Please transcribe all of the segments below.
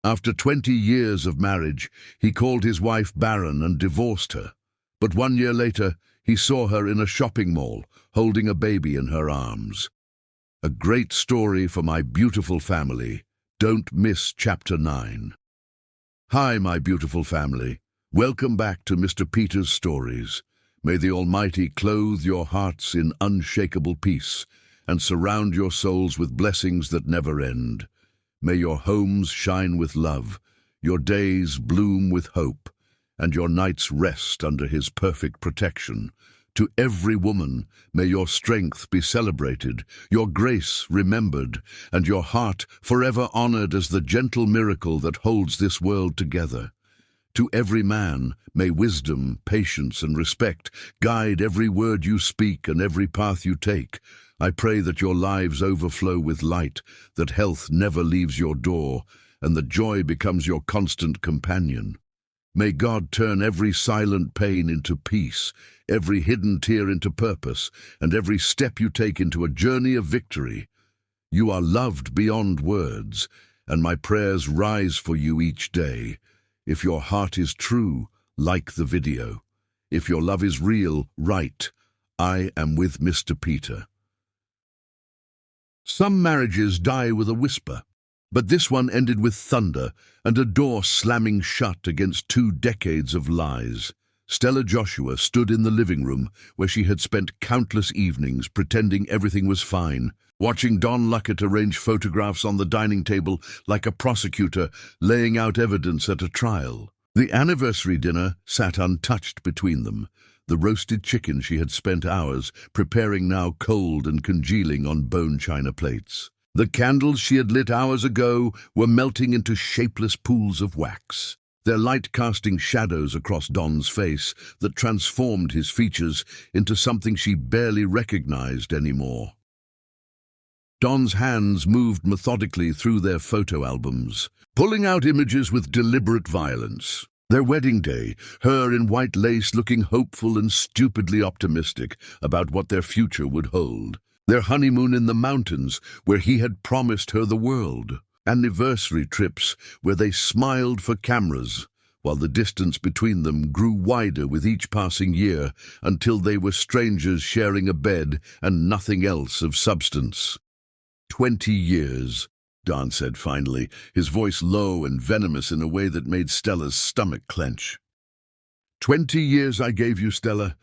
After 20 years of marriage, he called his wife Barren and divorced her. But 1 year later, he saw her in a shopping mall, holding a baby in her arms. A great story for my beautiful family. Don't miss Chapter 9. Hi, my beautiful family. Welcome back to Mr. Peter's Stories. May the Almighty clothe your hearts in unshakable peace and surround your souls with blessings that never end. May your homes shine with love, your days bloom with hope, and your nights rest under His perfect protection. To every woman, may your strength be celebrated, your grace remembered, and your heart forever honored as the gentle miracle that holds this world together. To every man, may wisdom, patience, and respect guide every word you speak and every path you take. I pray that your lives overflow with light, that health never leaves your door, and that joy becomes your constant companion. May God turn every silent pain into peace, every hidden tear into purpose, and every step you take into a journey of victory. You are loved beyond words, and my prayers rise for you each day. If your heart is true, like the video. If your love is real, write, "I am with Mr. Peter." Some marriages die with a whisper, but this one ended with thunder and a door slamming shut against 2 decades of lies. Stella Joshua stood in the living room where she had spent countless evenings pretending everything was fine, watching Don Luckett arrange photographs on the dining table like a prosecutor laying out evidence at a trial. The anniversary dinner sat untouched between them. The roasted chicken she had spent hours preparing now cold and congealing on bone china plates. The candles she had lit hours ago were melting into shapeless pools of wax, their light casting shadows across Don's face that transformed his features into something she barely recognized anymore. Don's hands moved methodically through their photo albums, pulling out images with deliberate violence. Their wedding day, her in white lace looking hopeful and stupidly optimistic about what their future would hold. Their honeymoon in the mountains, where he had promised her the world. Anniversary trips, where they smiled for cameras, while the distance between them grew wider with each passing year, until they were strangers sharing a bed and nothing else of substance. 20 years, Don said finally, his voice low and venomous in a way that made Stella's stomach clench. 20 years I gave you, Stella.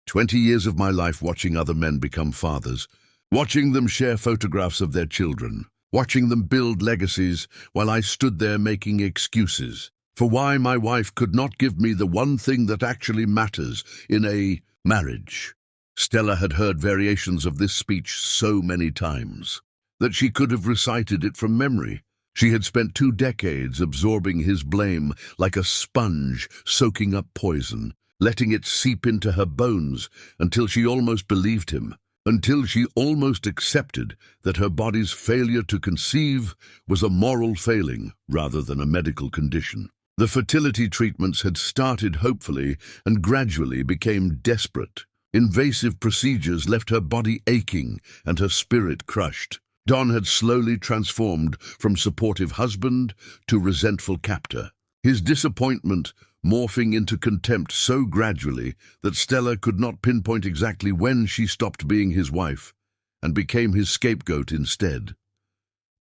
20 years of my life watching other men become fathers, watching them share photographs of their children, watching them build legacies while I stood there making excuses for why my wife could not give me the one thing that actually matters in a marriage. Stella had heard variations of this speech so many times that she could have recited it from memory. She had spent 2 decades absorbing his blame like a sponge soaking up poison, letting it seep into her bones until she almost believed him, until she almost accepted that her body's failure to conceive was a moral failing rather than a medical condition. The fertility treatments had started hopefully and gradually became desperate. Invasive procedures left her body aching and her spirit crushed. Don had slowly transformed from supportive husband to resentful captor, his disappointment morphing into contempt so gradually that Stella could not pinpoint exactly when she stopped being his wife and became his scapegoat instead.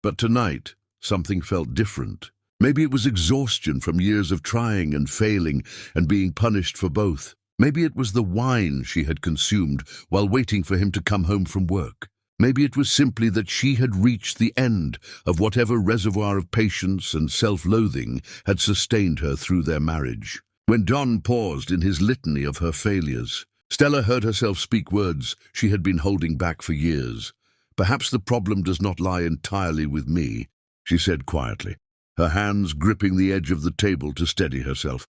But tonight, something felt different. Maybe it was exhaustion from years of trying and failing and being punished for both. Maybe it was the wine she had consumed while waiting for him to come home from work. Maybe it was simply that she had reached the end of whatever reservoir of patience and self-loathing had sustained her through their marriage. When Don paused in his litany of her failures, Stella heard herself speak words she had been holding back for years. "Perhaps the problem does not lie entirely with me," she said quietly, her hands gripping the edge of the table to steady herself.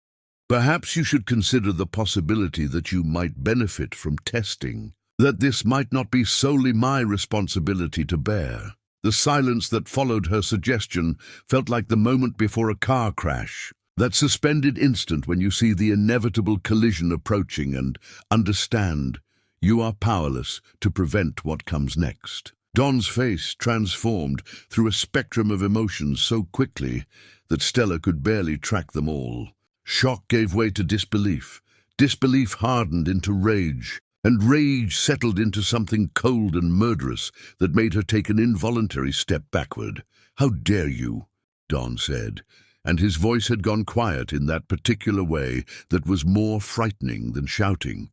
"Perhaps you should consider the possibility that you might benefit from testing, that this might not be solely my responsibility to bear." The silence that followed her suggestion felt like the moment before a car crash, that suspended instant when you see the inevitable collision approaching and understand you are powerless to prevent what comes next. Don's face transformed through a spectrum of emotions so quickly that Stella could barely track them all. Shock gave way to disbelief. Disbelief hardened into rage, and rage settled into something cold and murderous that made her take an involuntary step backward. "How dare you?" Don said, and his voice had gone quiet in that particular way that was more frightening than shouting.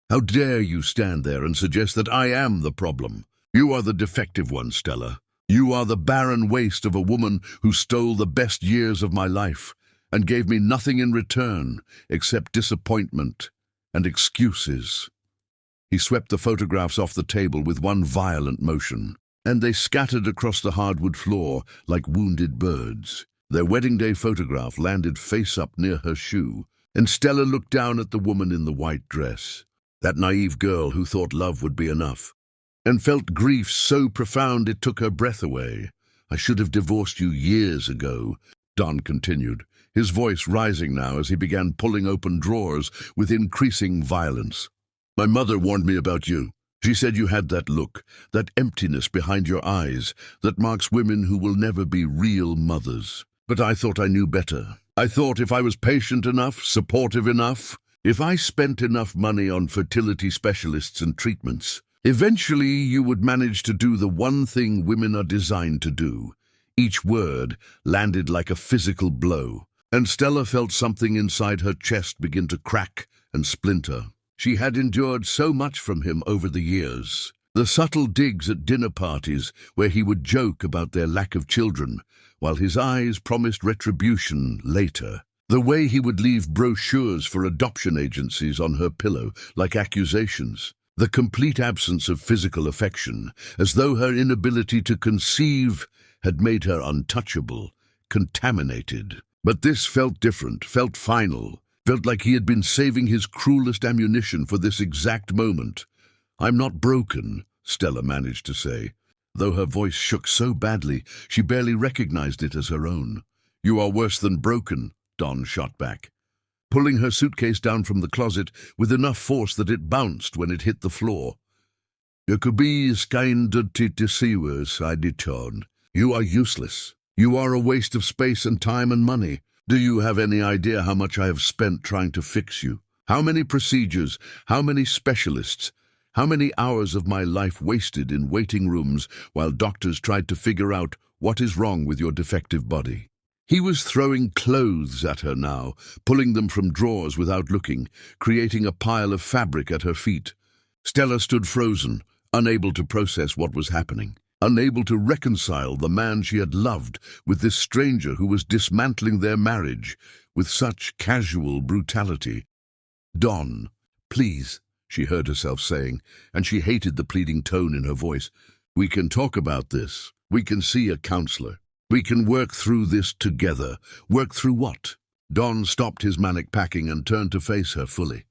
"How dare you stand there and suggest that I am the problem? You are the defective one, Stella. You are the barren waste of a woman who stole the best years of my life and gave me nothing in return except disappointment and excuses." He swept the photographs off the table with one violent motion, and they scattered across the hardwood floor like wounded birds. Their wedding day photograph landed face up near her shoe, and Stella looked down at the woman in the white dress, that naive girl who thought love would be enough, and felt grief so profound it took her breath away. "I should have divorced you years ago," Don continued, his voice rising now as he began pulling open drawers with increasing violence. "My mother warned me about you. She said you had that look, that emptiness behind your eyes that marks women who will never be real mothers. But I thought I knew better. I thought if I was patient enough, supportive enough, if I spent enough money on fertility specialists and treatments, eventually you would manage to do the one thing women are designed to do." Each word landed like a physical blow, and Stella felt something inside her chest begin to crack and splinter. She had endured so much from him over the years. The subtle digs at dinner parties where he would joke about their lack of children, while his eyes promised retribution later. The way he would leave brochures for adoption agencies on her pillow like accusations. The complete absence of physical affection, as though her inability to conceive had made her untouchable, contaminated. But this felt different, felt final, felt like he had been saving his cruelest ammunition for this exact moment. "I'm not broken," Stella managed to say, though her voice shook so badly she barely recognized it as her own. "You are worse than broken," Don shot back, pulling her suitcase down from the closet with enough force that it bounced when it hit the floor. "You could be skinded to see worse," I returned. "You are useless. You are a waste of space and time and money. Do you have any idea how much I have spent trying to fix you? How many procedures, how many specialists, how many hours of my life wasted in waiting rooms while doctors tried to figure out what is wrong with your defective body?" He was throwing clothes at her now, pulling them from drawers without looking, creating a pile of fabric at her feet. Stella stood frozen, unable to process what was happening, unable to reconcile the man she had loved with this stranger who was dismantling their marriage with such casual brutality. "Don, please," she heard herself saying, and she hated the pleading tone in her voice. "We can talk about this. We can see a counselor. We can work through this together." "Work through what?" Don stopped his manic packing and turned to face her fully.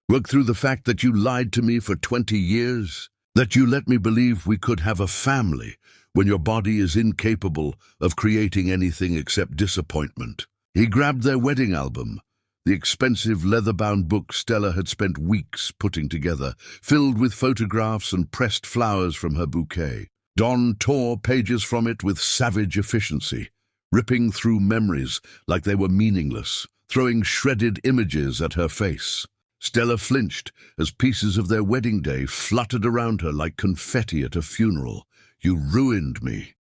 "Work through the fact that you lied to me for 20 years? That you let me believe we could have a family when your body is incapable of creating anything except disappointment." He grabbed their wedding album, the expensive leather-bound book Stella had spent weeks putting together, filled with photographs and pressed flowers from her bouquet. Don tore pages from it with savage efficiency, ripping through memories like they were meaningless, throwing shredded images at her face. Stella flinched as pieces of their wedding day fluttered around her like confetti at a funeral. "You ruined me,"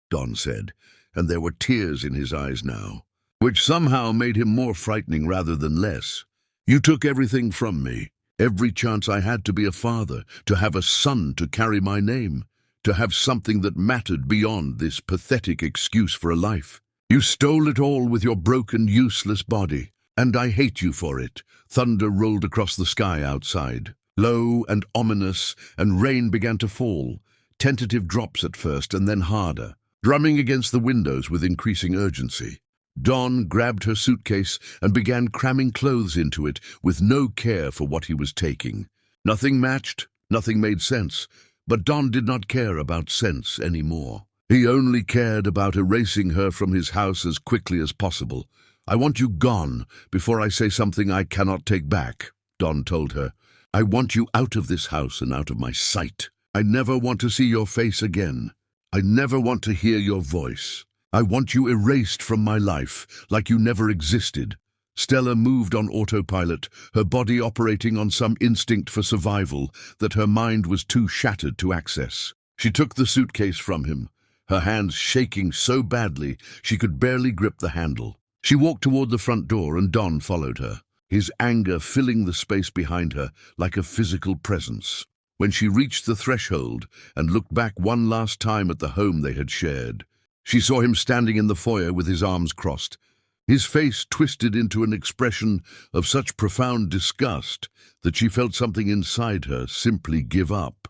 Don said, and there were tears in his eyes now, which somehow made him more frightening rather than less. "You took everything from me, every chance I had to be a father, to have a son to carry my name, to have something that mattered beyond this pathetic excuse for a life. You stole it all with your broken, useless body, and I hate you for it." Thunder rolled across the sky outside, low and ominous, and rain began to fall, tentative drops at first and then harder, drumming against the windows with increasing urgency. Don grabbed her suitcase and began cramming clothes into it with no care for what he was taking. Nothing matched, nothing made sense, but Don did not care about sense anymore. He only cared about erasing her from his house as quickly as possible. "I want you gone before I say something I cannot take back," Don told her. "I want you out of this house and out of my sight." I never want to see your face again. I never want to hear your voice. I want you erased from my life, like you never existed." Stella moved on autopilot, her body operating on some instinct for survival that her mind was too shattered to access. She took the suitcase from him, her hands shaking so badly she could barely grip the handle. She walked toward the front door and Don followed her, his anger filling the space behind her like a physical presence. When she reached the threshold and looked back one last time at the home they had shared, she saw him standing in the foyer with his arms crossed, his face twisted into an expression of such profound disgust that she felt something inside her simply give up.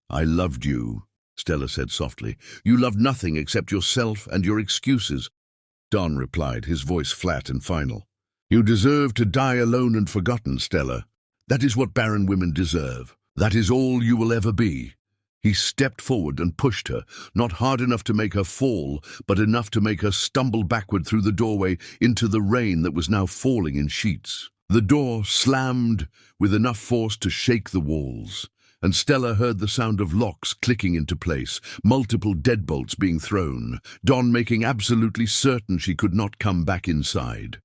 "I loved you," Stella said softly. "You loved nothing except yourself and your excuses." Don replied, his voice flat and final. "You deserve to die alone and forgotten, Stella. That is what barren women deserve. That is all you will ever be." He stepped forward and pushed her, not hard enough to make her fall, but enough to make her stumble backward through the doorway into the rain that was now falling in sheets. The door slammed with enough force to shake the walls, and Stella heard the sound of locks clicking into place, multiple deadbolts being thrown, Don making absolutely certain she could not come back inside.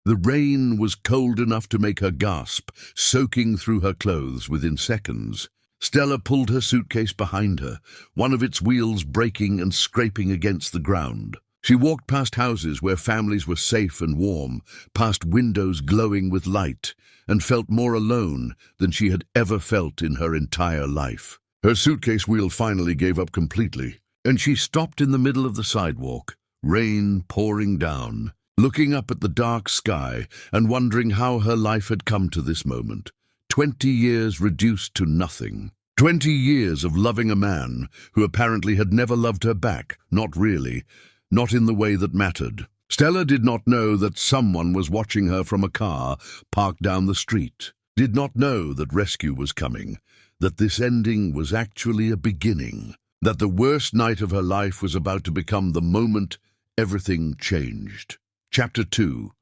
The rain was cold enough to make her gasp, soaking through her clothes within seconds. Stella pulled her suitcase behind her, one of its wheels breaking and scraping against the ground. She walked past houses where families were safe and warm, past windows glowing with light, and felt more alone than she had ever felt in her entire life. Her suitcase wheel finally gave up completely, and she stopped in the middle of the sidewalk, rain pouring down, looking up at the dark sky and wondering how her life had come to this moment. 20 years reduced to nothing. 20 years of loving a man who apparently had never loved her back, not really, not in the way that mattered. Stella did not know that someone was watching her from a car parked down the street, did not know that rescue was coming, that this ending was actually a beginning, that the worst night of her life was about to become the moment everything changed. Chapter 2.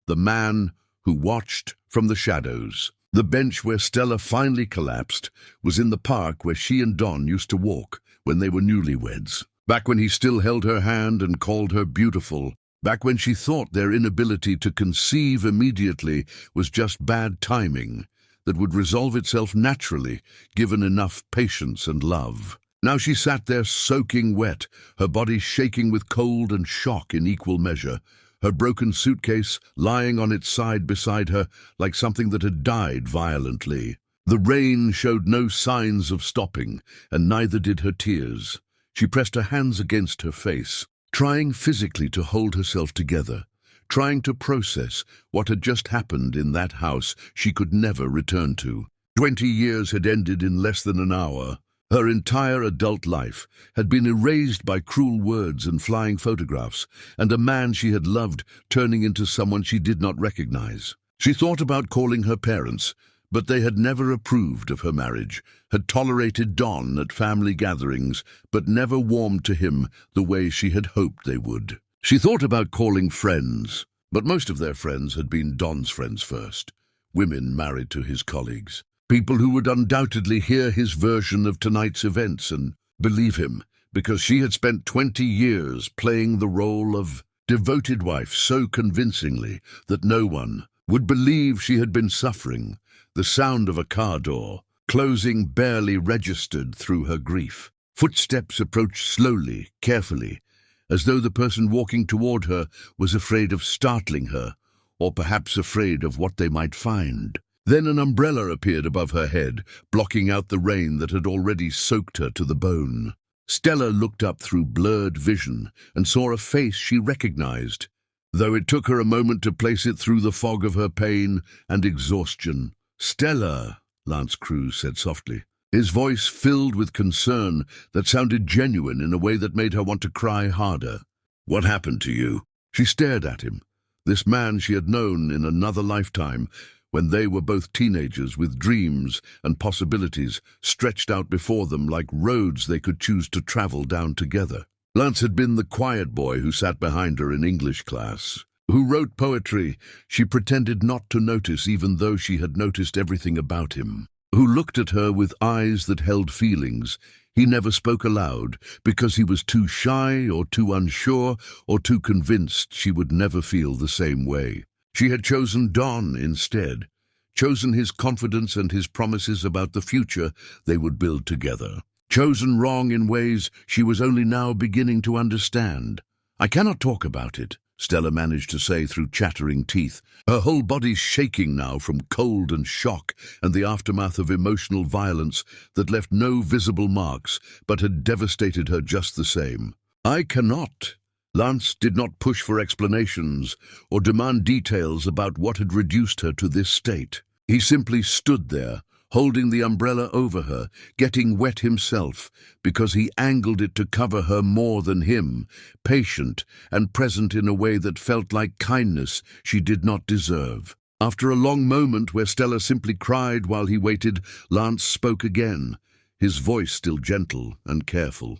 The Man Who Watched from the Shadows. The bench where Stella finally collapsed was in the park where she and Don used to walk when they were newlyweds. Back when he still held her hand and called her beautiful. Back when she thought their inability to conceive immediately was just bad timing that would resolve itself naturally, given enough patience and love. Now she sat there soaking wet, her body shaking with cold and shock in equal measure, her broken suitcase lying on its side beside her like something that had died violently. The rain showed no signs of stopping, and neither did her tears. She pressed her hands against her face, trying physically to hold herself together, trying to process what had just happened in that house she could never return to. 20 years had ended in less than an hour. Her entire adult life had been erased by cruel words and flying photographs, and a man she had loved turning into someone she did not recognize. She thought about calling her parents, but they had never approved of her marriage, had tolerated Don at family gatherings, but never warmed to him the way she had hoped they would. She thought about calling friends, but most of their friends had been Don's friends first, women married to his colleagues. People who would undoubtedly hear his version of tonight's events and believe him, because she had spent 20 years playing the role of devoted wife so convincingly that no one would believe she had been suffering. The sound of a car door closing barely registered through her grief. Footsteps approached slowly, carefully, as though the person walking toward her was afraid of startling her, or perhaps afraid of what they might find. Then an umbrella appeared above her head, blocking out the rain that had already soaked her to the bone. Stella looked up through blurred vision and saw a face she recognized, though it took her a moment to place it through the fog of her pain and exhaustion. "Stella," Lance Cruz said softly, his voice filled with concern that sounded genuine in a way that made her want to cry harder. "What happened to you?" She stared at him, this man she had known in another lifetime, when they were both teenagers with dreams and possibilities stretched out before them like roads they could choose to travel down together. Lance had been the quiet boy who sat behind her in English class, who wrote poetry she pretended not to notice even though she had noticed everything about him, who looked at her with eyes that held feelings. He never spoke aloud because he was too shy or too unsure or too convinced she would never feel the same way. She had chosen Don instead, chosen his confidence and his promises about the future they would build together. Chosen wrong in ways she was only now beginning to understand. "I cannot talk about it," Stella managed to say through chattering teeth, her whole body shaking now from cold and shock and the aftermath of emotional violence that left no visible marks but had devastated her just the same. "I cannot." Lance did not push for explanations or demand details about what had reduced her to this state. He simply stood there, holding the umbrella over her, getting wet himself, because he angled it to cover her more than him, patient and present in a way that felt like kindness she did not deserve. After a long moment where Stella simply cried while he waited, Lance spoke again, his voice still gentle and careful.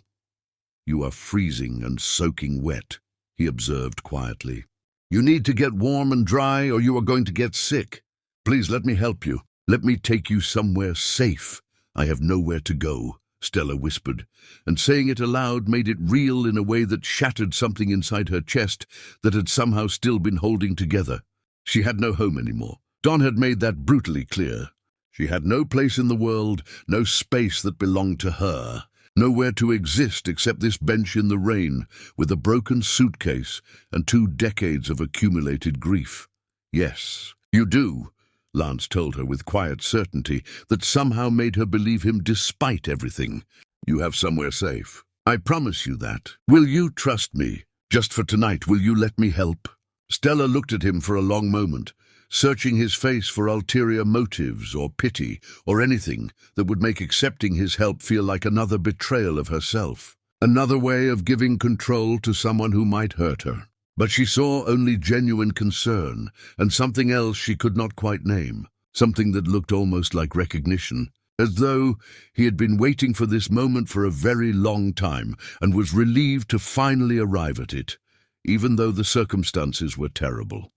"You are freezing and soaking wet," he observed quietly. "You need to get warm and dry or you are going to get sick. Please let me help you. Let me take you somewhere safe." "I have nowhere to go," Stella whispered, and saying it aloud made it real in a way that shattered something inside her chest that had somehow still been holding together. She had no home anymore. Don had made that brutally clear. She had no place in the world, no space that belonged to her, nowhere to exist except this bench in the rain with a broken suitcase and 2 decades of accumulated grief. "Yes, you do," Lance told her with quiet certainty that somehow made her believe him despite everything. "You have somewhere safe. I promise you that. Will you trust me? Just for tonight, will you let me help?" Stella looked at him for a long moment, searching his face for ulterior motives or pity or anything that would make accepting his help feel like another betrayal of herself, another way of giving control to someone who might hurt her. But she saw only genuine concern and something else she could not quite name, something that looked almost like recognition, as though he had been waiting for this moment for a very long time and was relieved to finally arrive at it, even though the circumstances were terrible.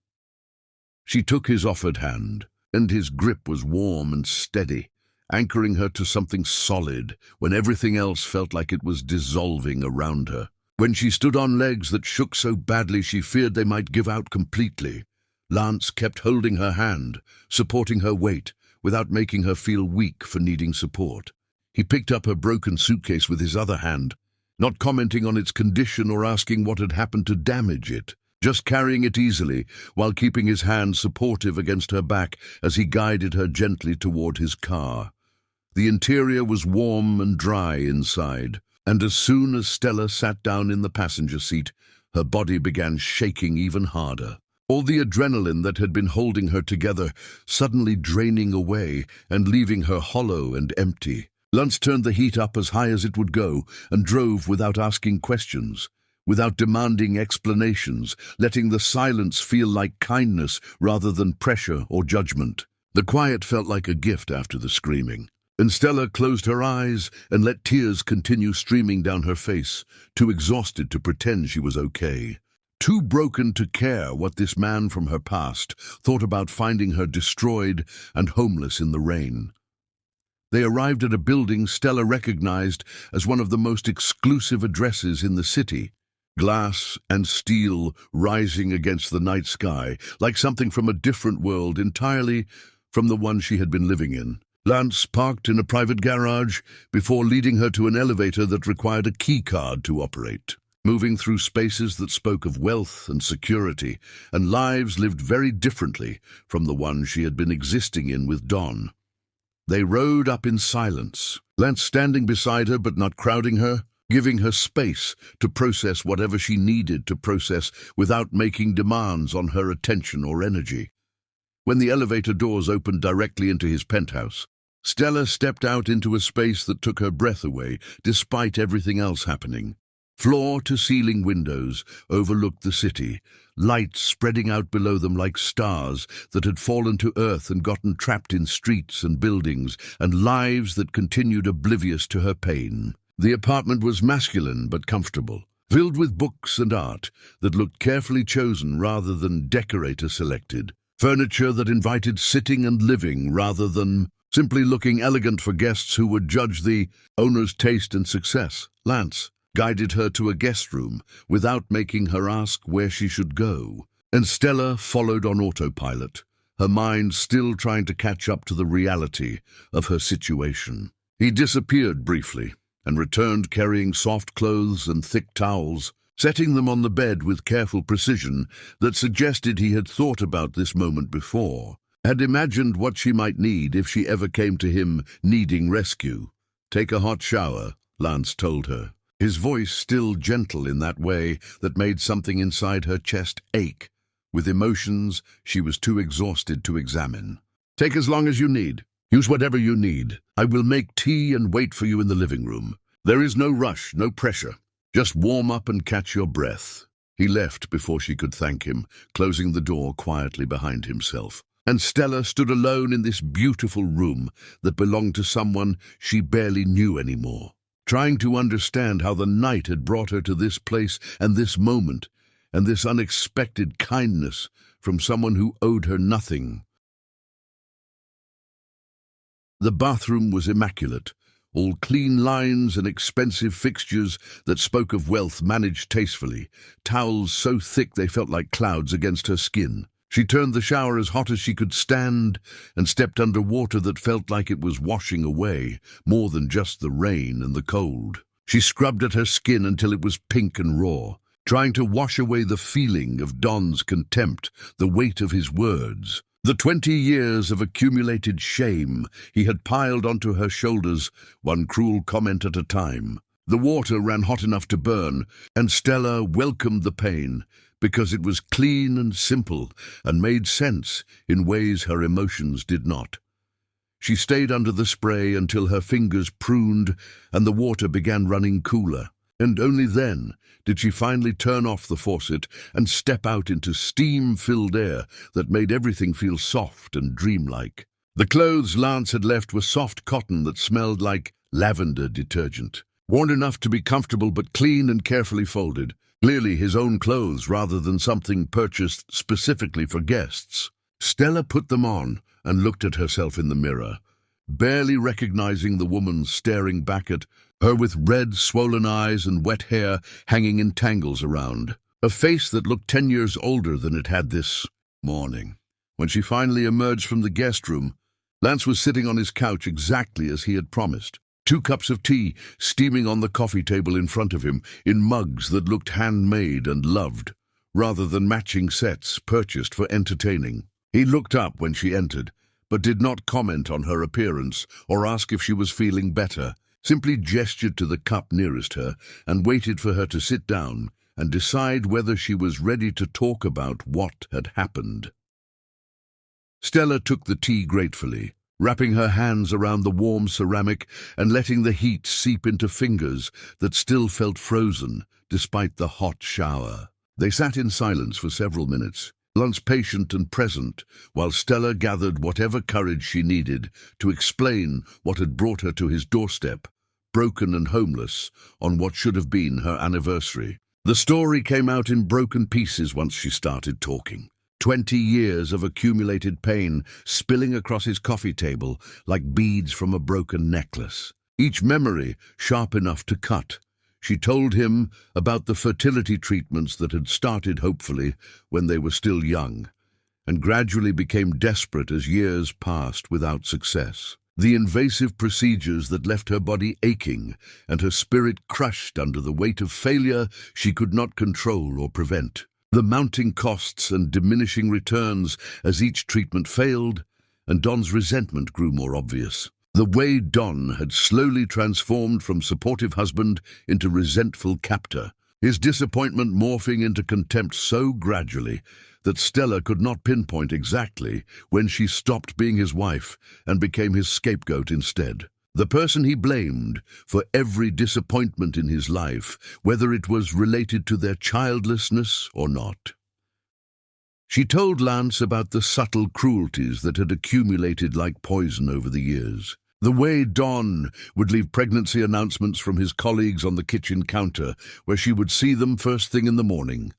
She took his offered hand, and his grip was warm and steady, anchoring her to something solid when everything else felt like it was dissolving around her. When she stood on legs that shook so badly she feared they might give out completely, Lance kept holding her hand, supporting her weight, without making her feel weak for needing support. He picked up her broken suitcase with his other hand, not commenting on its condition or asking what had happened to damage it, just carrying it easily while keeping his hand supportive against her back as he guided her gently toward his car. The interior was warm and dry inside, and as soon as Stella sat down in the passenger seat, her body began shaking even harder. All the adrenaline that had been holding her together suddenly draining away and leaving her hollow and empty. Lance turned the heat up as high as it would go and drove without asking questions, without demanding explanations, letting the silence feel like kindness rather than pressure or judgment. The quiet felt like a gift after the screaming. And Stella closed her eyes and let tears continue streaming down her face, too exhausted to pretend she was okay, too broken to care what this man from her past thought about finding her destroyed and homeless in the rain. They arrived at a building Stella recognized as one of the most exclusive addresses in the city, glass and steel rising against the night sky, like something from a different world entirely from the one she had been living in. Lance parked in a private garage before leading her to an elevator that required a key card to operate, moving through spaces that spoke of wealth and security and lives lived very differently from the one she had been existing in with Don. They rode up in silence, Lance standing beside her but not crowding her, giving her space to process whatever she needed to process without making demands on her attention or energy. When the elevator doors opened directly into his penthouse, Stella stepped out into a space that took her breath away, despite everything else happening. Floor-to-ceiling windows overlooked the city, lights spreading out below them like stars that had fallen to earth and gotten trapped in streets and buildings, and lives that continued oblivious to her pain. The apartment was masculine but comfortable, filled with books and art that looked carefully chosen rather than decorator-selected, furniture that invited sitting and living rather than simply looking elegant for guests who would judge the owner's taste and success. Lance guided her to a guest room without making her ask where she should go, and Stella followed on autopilot, her mind still trying to catch up to the reality of her situation. He disappeared briefly and returned carrying soft clothes and thick towels, setting them on the bed with careful precision that suggested he had thought about this moment before, had imagined what she might need if she ever came to him needing rescue. "Take a hot shower," Lance told her, his voice still gentle in that way that made something inside her chest ache, with emotions she was too exhausted to examine. "Take as long as you need. Use whatever you need. I will make tea and wait for you in the living room. There is no rush, no pressure. Just warm up and catch your breath." He left before she could thank him, closing the door quietly behind himself. And Stella stood alone in this beautiful room that belonged to someone she barely knew anymore, trying to understand how the night had brought her to this place and this moment, and this unexpected kindness from someone who owed her nothing. The bathroom was immaculate, all clean lines and expensive fixtures that spoke of wealth managed tastefully, towels so thick they felt like clouds against her skin. She turned the shower as hot as she could stand and stepped under water that felt like it was washing away more than just the rain and the cold. She scrubbed at her skin until it was pink and raw, trying to wash away the feeling of Don's contempt, the weight of his words, the 20 years of accumulated shame he had piled onto her shoulders, one cruel comment at a time. The water ran hot enough to burn, and Stella welcomed the pain because it was clean and simple and made sense in ways her emotions did not. She stayed under the spray until her fingers pruned and the water began running cooler, and only then did she finally turn off the faucet and step out into steam-filled air that made everything feel soft and dreamlike. The clothes Lance had left were soft cotton that smelled like lavender detergent, worn enough to be comfortable but clean and carefully folded, clearly his own clothes rather than something purchased specifically for guests. Stella put them on and looked at herself in the mirror, barely recognizing the woman staring back at her with red, swollen eyes and wet hair hanging in tangles around, a face that looked 10 years older than it had this morning. When she finally emerged from the guest room, Lance was sitting on his couch exactly as he had promised, 2 cups of tea steaming on the coffee table in front of him in mugs that looked handmade and loved, rather than matching sets purchased for entertaining. He looked up when she entered, but did not comment on her appearance or ask if she was feeling better, simply gestured to the cup nearest her and waited for her to sit down and decide whether she was ready to talk about what had happened. Stella took the tea gratefully, wrapping her hands around the warm ceramic and letting the heat seep into fingers that still felt frozen despite the hot shower. They sat in silence for several minutes, Lance patient and present, while Stella gathered whatever courage she needed to explain what had brought her to his doorstep, broken and homeless, on what should have been her anniversary. The story came out in broken pieces once she started talking. 20 years of accumulated pain spilling across his coffee table like beads from a broken necklace, each memory sharp enough to cut. She told him about the fertility treatments that had started hopefully when they were still young, and gradually became desperate as years passed without success. The invasive procedures that left her body aching and her spirit crushed under the weight of failure she could not control or prevent. The mounting costs and diminishing returns as each treatment failed, and Don's resentment grew more obvious. The way Don had slowly transformed from supportive husband into resentful captor, his disappointment morphing into contempt so gradually that Stella could not pinpoint exactly when she stopped being his wife and became his scapegoat instead. The person he blamed for every disappointment in his life, whether it was related to their childlessness or not. She told Lance about the subtle cruelties that had accumulated like poison over the years. The way Don would leave pregnancy announcements from his colleagues on the kitchen counter, where she would see them first thing in the morning.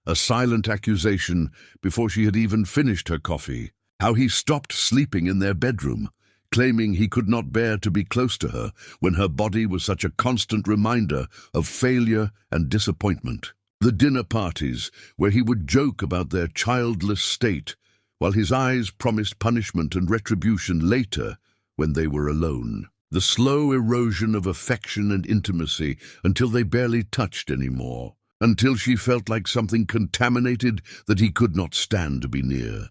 A silent accusation before she had even finished her coffee. How he stopped sleeping in their bedroom, claiming he could not bear to be close to her when her body was such a constant reminder of failure and disappointment. The dinner parties, where he would joke about their childless state, while his eyes promised punishment and retribution later when they were alone. The slow erosion of affection and intimacy until they barely touched anymore, until she felt like something contaminated that he could not stand to be near.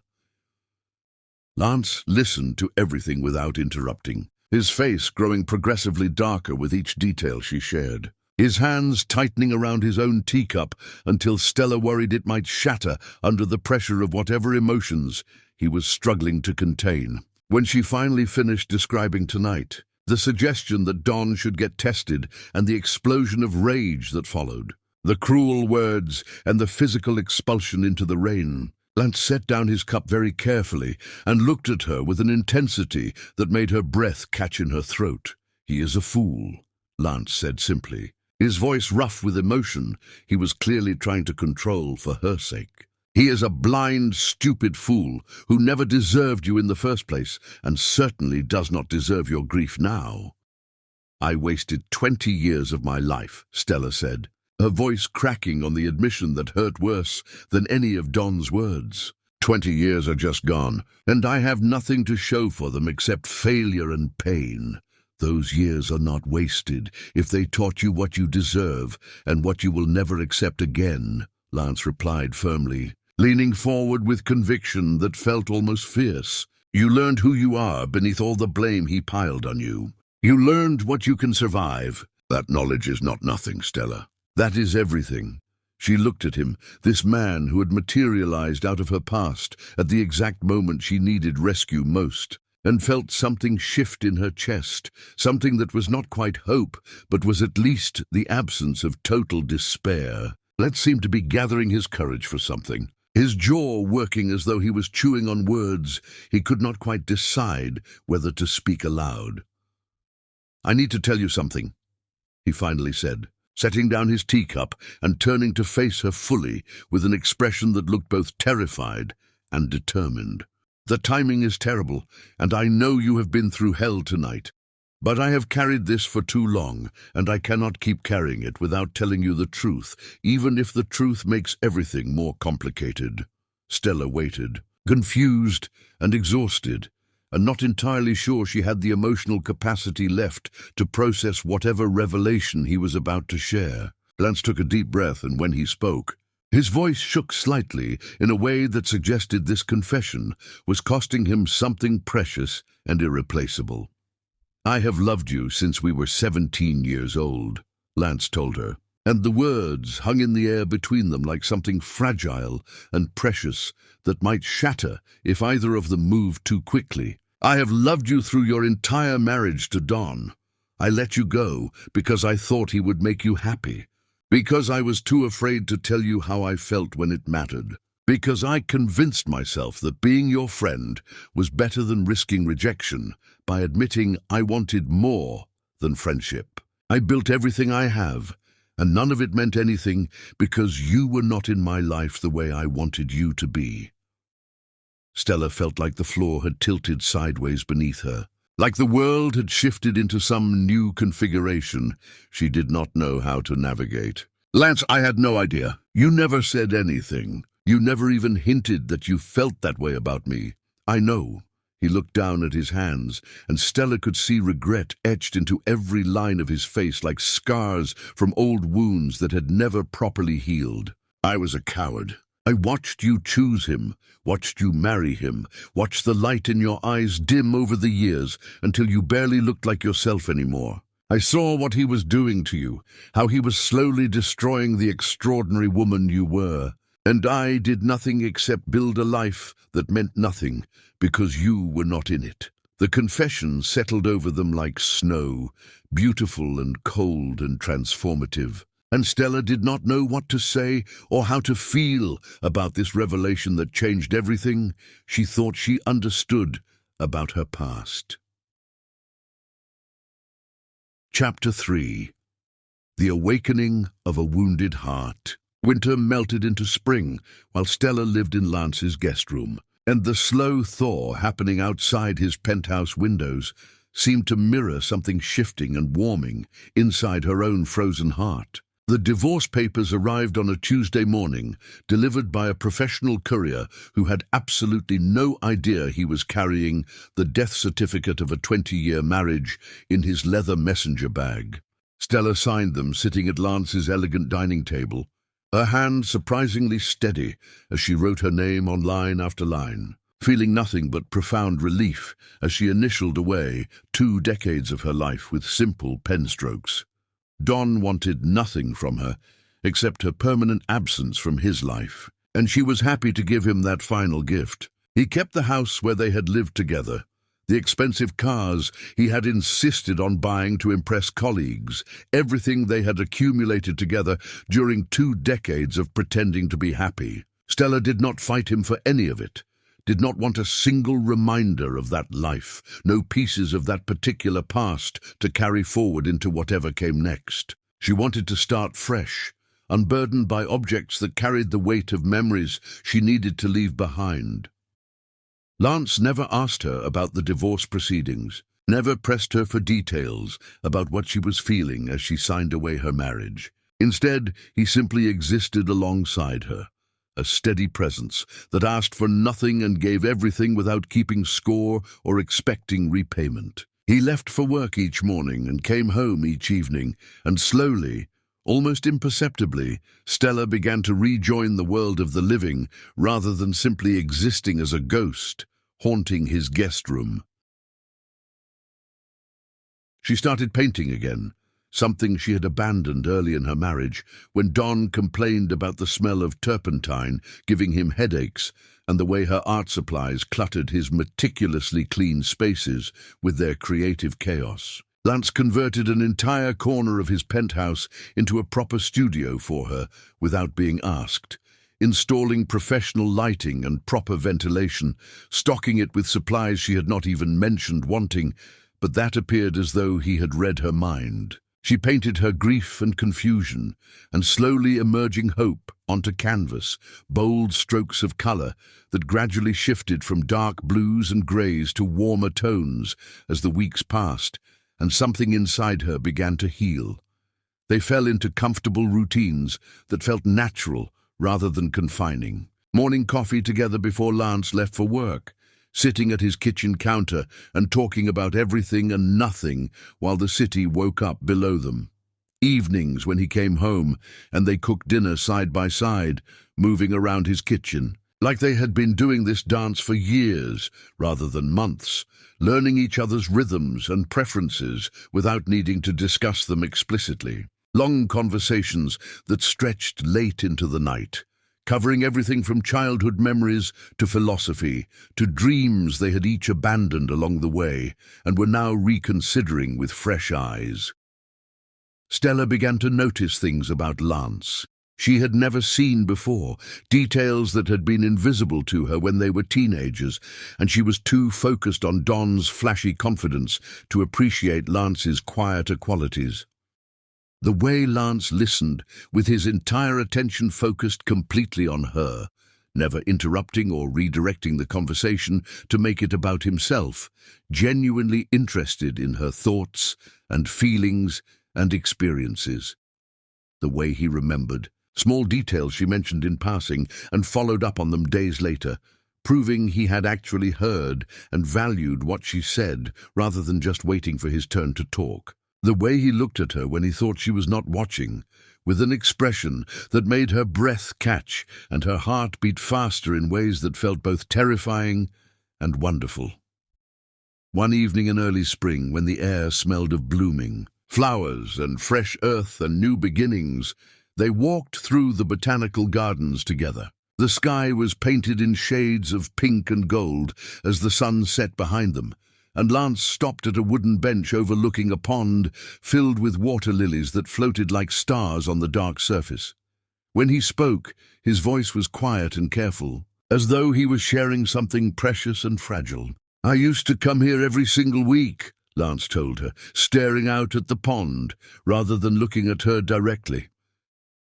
Lance listened to everything without interrupting, his face growing progressively darker with each detail she shared, his hands tightening around his own teacup until Stella worried it might shatter under the pressure of whatever emotions he was struggling to contain. When she finally finished describing tonight, the suggestion that Don should get tested and the explosion of rage that followed, the cruel words and the physical expulsion into the rain, Lance set down his cup very carefully and looked at her with an intensity that made her breath catch in her throat. "He is a fool," Lance said simply. His voice rough with emotion he was clearly trying to control for her sake. "He is a blind, stupid fool who never deserved you in the first place and certainly does not deserve your grief now." "I wasted 20 years of my life," Stella said, her voice cracking on the admission that hurt worse than any of Don's words. 20 years are just gone, and I have nothing to show for them except failure and pain. Those years are not wasted if they taught you what you deserve and what you will never accept again," Lance replied firmly, leaning forward with conviction that felt almost fierce. "You learned who you are beneath all the blame he piled on you. You learned what you can survive. That knowledge is not nothing, Stella. That is everything." She looked at him, this man who had materialized out of her past at the exact moment she needed rescue most, and felt something shift in her chest, something that was not quite hope, but was at least the absence of total despair. Lance seemed to be gathering his courage for something, his jaw working as though he was chewing on words he could not quite decide whether to speak aloud. "I need to tell you something," he finally said, setting down his teacup and turning to face her fully with an expression that looked both terrified and determined. "The timing is terrible, and I know you have been through hell tonight. But I have carried this for too long, and I cannot keep carrying it without telling you the truth, even if the truth makes everything more complicated." Stella waited, confused and exhausted, and not entirely sure she had the emotional capacity left to process whatever revelation he was about to share. Lance took a deep breath, and when he spoke, his voice shook slightly in a way that suggested this confession was costing him something precious and irreplaceable. "I have loved you since we were 17 years old," Lance told her, and the words hung in the air between them like something fragile and precious that might shatter if either of them moved too quickly. "I have loved you through your entire marriage to Don. I let you go because I thought he would make you happy, because I was too afraid to tell you how I felt when it mattered, because I convinced myself that being your friend was better than risking rejection by admitting I wanted more than friendship. I built everything I have, and none of it meant anything because you were not in my life the way I wanted you to be." Stella felt like the floor had tilted sideways beneath her, like the world had shifted into some new configuration she did not know how to navigate. "Lance, I had no idea. You never said anything. You never even hinted that you felt that way about me. I know." He looked down at his hands, and Stella could see regret etched into every line of his face like scars from old wounds that had never properly healed. "I was a coward. I watched you choose him, watched you marry him, watched the light in your eyes dim over the years until you barely looked like yourself anymore. I saw what he was doing to you, how he was slowly destroying the extraordinary woman you were. And I did nothing except build a life that meant nothing because you were not in it." The confession settled over them like snow, beautiful and cold and transformative. And Stella did not know what to say or how to feel about this revelation that changed everything she thought she understood about her past. Chapter 3. The Awakening of a Wounded Heart. Winter melted into spring while Stella lived in Lance's guest room, and the slow thaw happening outside his penthouse windows seemed to mirror something shifting and warming inside her own frozen heart. The divorce papers arrived on a Tuesday morning, delivered by a professional courier who had absolutely no idea he was carrying the death certificate of a 20-year marriage in his leather messenger bag. Stella signed them sitting at Lance's elegant dining table, her hand surprisingly steady as she wrote her name on line after line, feeling nothing but profound relief as she initialed away 2 decades of her life with simple pen strokes. Don wanted nothing from her except her permanent absence from his life, and she was happy to give him that final gift. He kept the house where they had lived together, the expensive cars he had insisted on buying to impress colleagues, everything they had accumulated together during 2 decades of pretending to be happy. Stella did not fight him for any of it, did not want a single reminder of that life, no pieces of that particular past to carry forward into whatever came next. She wanted to start fresh, unburdened by objects that carried the weight of memories she needed to leave behind. Lance never asked her about the divorce proceedings, never pressed her for details about what she was feeling as she signed away her marriage. Instead, he simply existed alongside her, a steady presence that asked for nothing and gave everything without keeping score or expecting repayment. He left for work each morning and came home each evening, and slowly, almost imperceptibly, Stella began to rejoin the world of the living rather than simply existing as a ghost, haunting his guest room. She started painting again, something she had abandoned early in her marriage when Don complained about the smell of turpentine giving him headaches and the way her art supplies cluttered his meticulously clean spaces with their creative chaos. Lance converted an entire corner of his penthouse into a proper studio for her without being asked, installing professional lighting and proper ventilation, stocking it with supplies she had not even mentioned wanting, but that appeared as though he had read her mind. She painted her grief and confusion, and slowly emerging hope onto canvas, bold strokes of color that gradually shifted from dark blues and grays to warmer tones as the weeks passed, and something inside her began to heal. They fell into comfortable routines that felt natural rather than confining. Morning coffee together before Lance left for work, sitting at his kitchen counter and talking about everything and nothing while the city woke up below them. Evenings when he came home and they cooked dinner side by side, moving around his kitchen, like they had been doing this dance for years rather than months, learning each other's rhythms and preferences without needing to discuss them explicitly. Long conversations that stretched late into the night, covering everything from childhood memories to philosophy, to dreams they had each abandoned along the way and were now reconsidering with fresh eyes. Stella began to notice things about Lance she had never seen before, details that had been invisible to her when they were teenagers, and she was too focused on Don's flashy confidence to appreciate Lance's quieter qualities. The way Lance listened, with his entire attention focused completely on her, never interrupting or redirecting the conversation to make it about himself, genuinely interested in her thoughts and feelings and experiences. The way he remembered small details she mentioned in passing and followed up on them days later, proving he had actually heard and valued what she said rather than just waiting for his turn to talk. The way he looked at her when he thought she was not watching, with an expression that made her breath catch and her heart beat faster in ways that felt both terrifying and wonderful. One evening in early spring, when the air smelled of blooming, flowers and fresh earth and new beginnings, they walked through the botanical gardens together. The sky was painted in shades of pink and gold as the sun set behind them, and Lance stopped at a wooden bench overlooking a pond filled with water lilies that floated like stars on the dark surface. When he spoke, his voice was quiet and careful, as though he was sharing something precious and fragile. "I used to come here every single week," Lance told her, staring out at the pond rather than looking at her directly.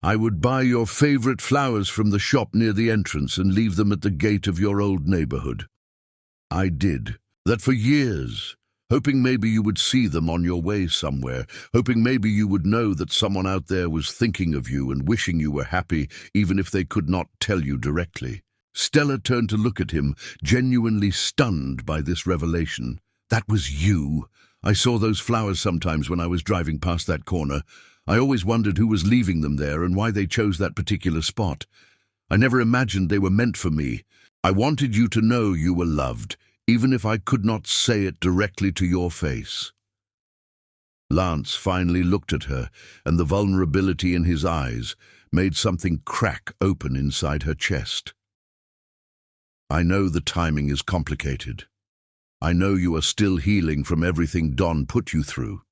"I would buy your favorite flowers from the shop near the entrance and leave them at the gate of your old neighborhood. I did that for years, hoping maybe you would see them on your way somewhere, hoping maybe you would know that someone out there was thinking of you and wishing you were happy, even if they could not tell you directly." Stella turned to look at him, genuinely stunned by this revelation. "That was you? I saw those flowers sometimes when I was driving past that corner. I always wondered who was leaving them there and why they chose that particular spot. I never imagined they were meant for me. I wanted you to know you were loved, even if I could not say it directly to your face." Lance finally looked at her, and the vulnerability in his eyes made something crack open inside her chest. "I know the timing is complicated. I know you are still healing from everything Don put you through.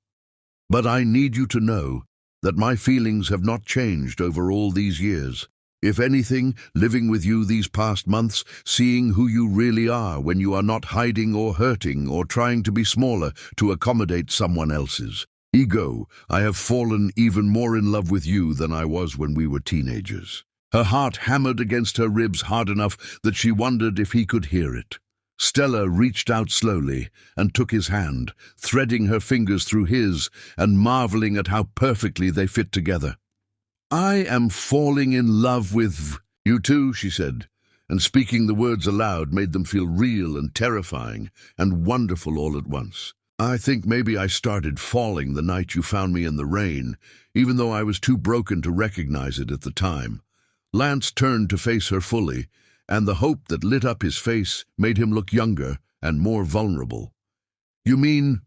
But I need you to know that my feelings have not changed over all these years. If anything, living with you these past months, seeing who you really are when you are not hiding or hurting or trying to be smaller to accommodate someone else's ego, I have fallen even more in love with you than I was when we were teenagers." Her heart hammered against her ribs hard enough that she wondered if he could hear it. Stella reached out slowly and took his hand, threading her fingers through his and marveling at how perfectly they fit together. "I am falling in love with you too," she said, and speaking the words aloud made them feel real and terrifying and wonderful all at once. "I think maybe I started falling the night you found me in the rain, even though I was too broken to recognize it at the time." Lance turned to face her fully, and the hope that lit up his face made him look younger and more vulnerable. "You mean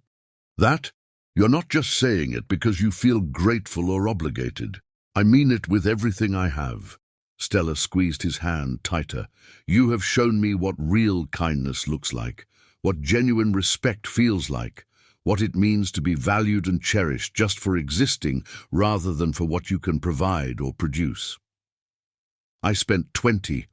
that? You're not just saying it because you feel grateful or obligated. I mean it with everything I have." Stella squeezed his hand tighter. "You have shown me what real kindness looks like, what genuine respect feels like, what it means to be valued and cherished just for existing rather than for what you can provide or produce. I spent 20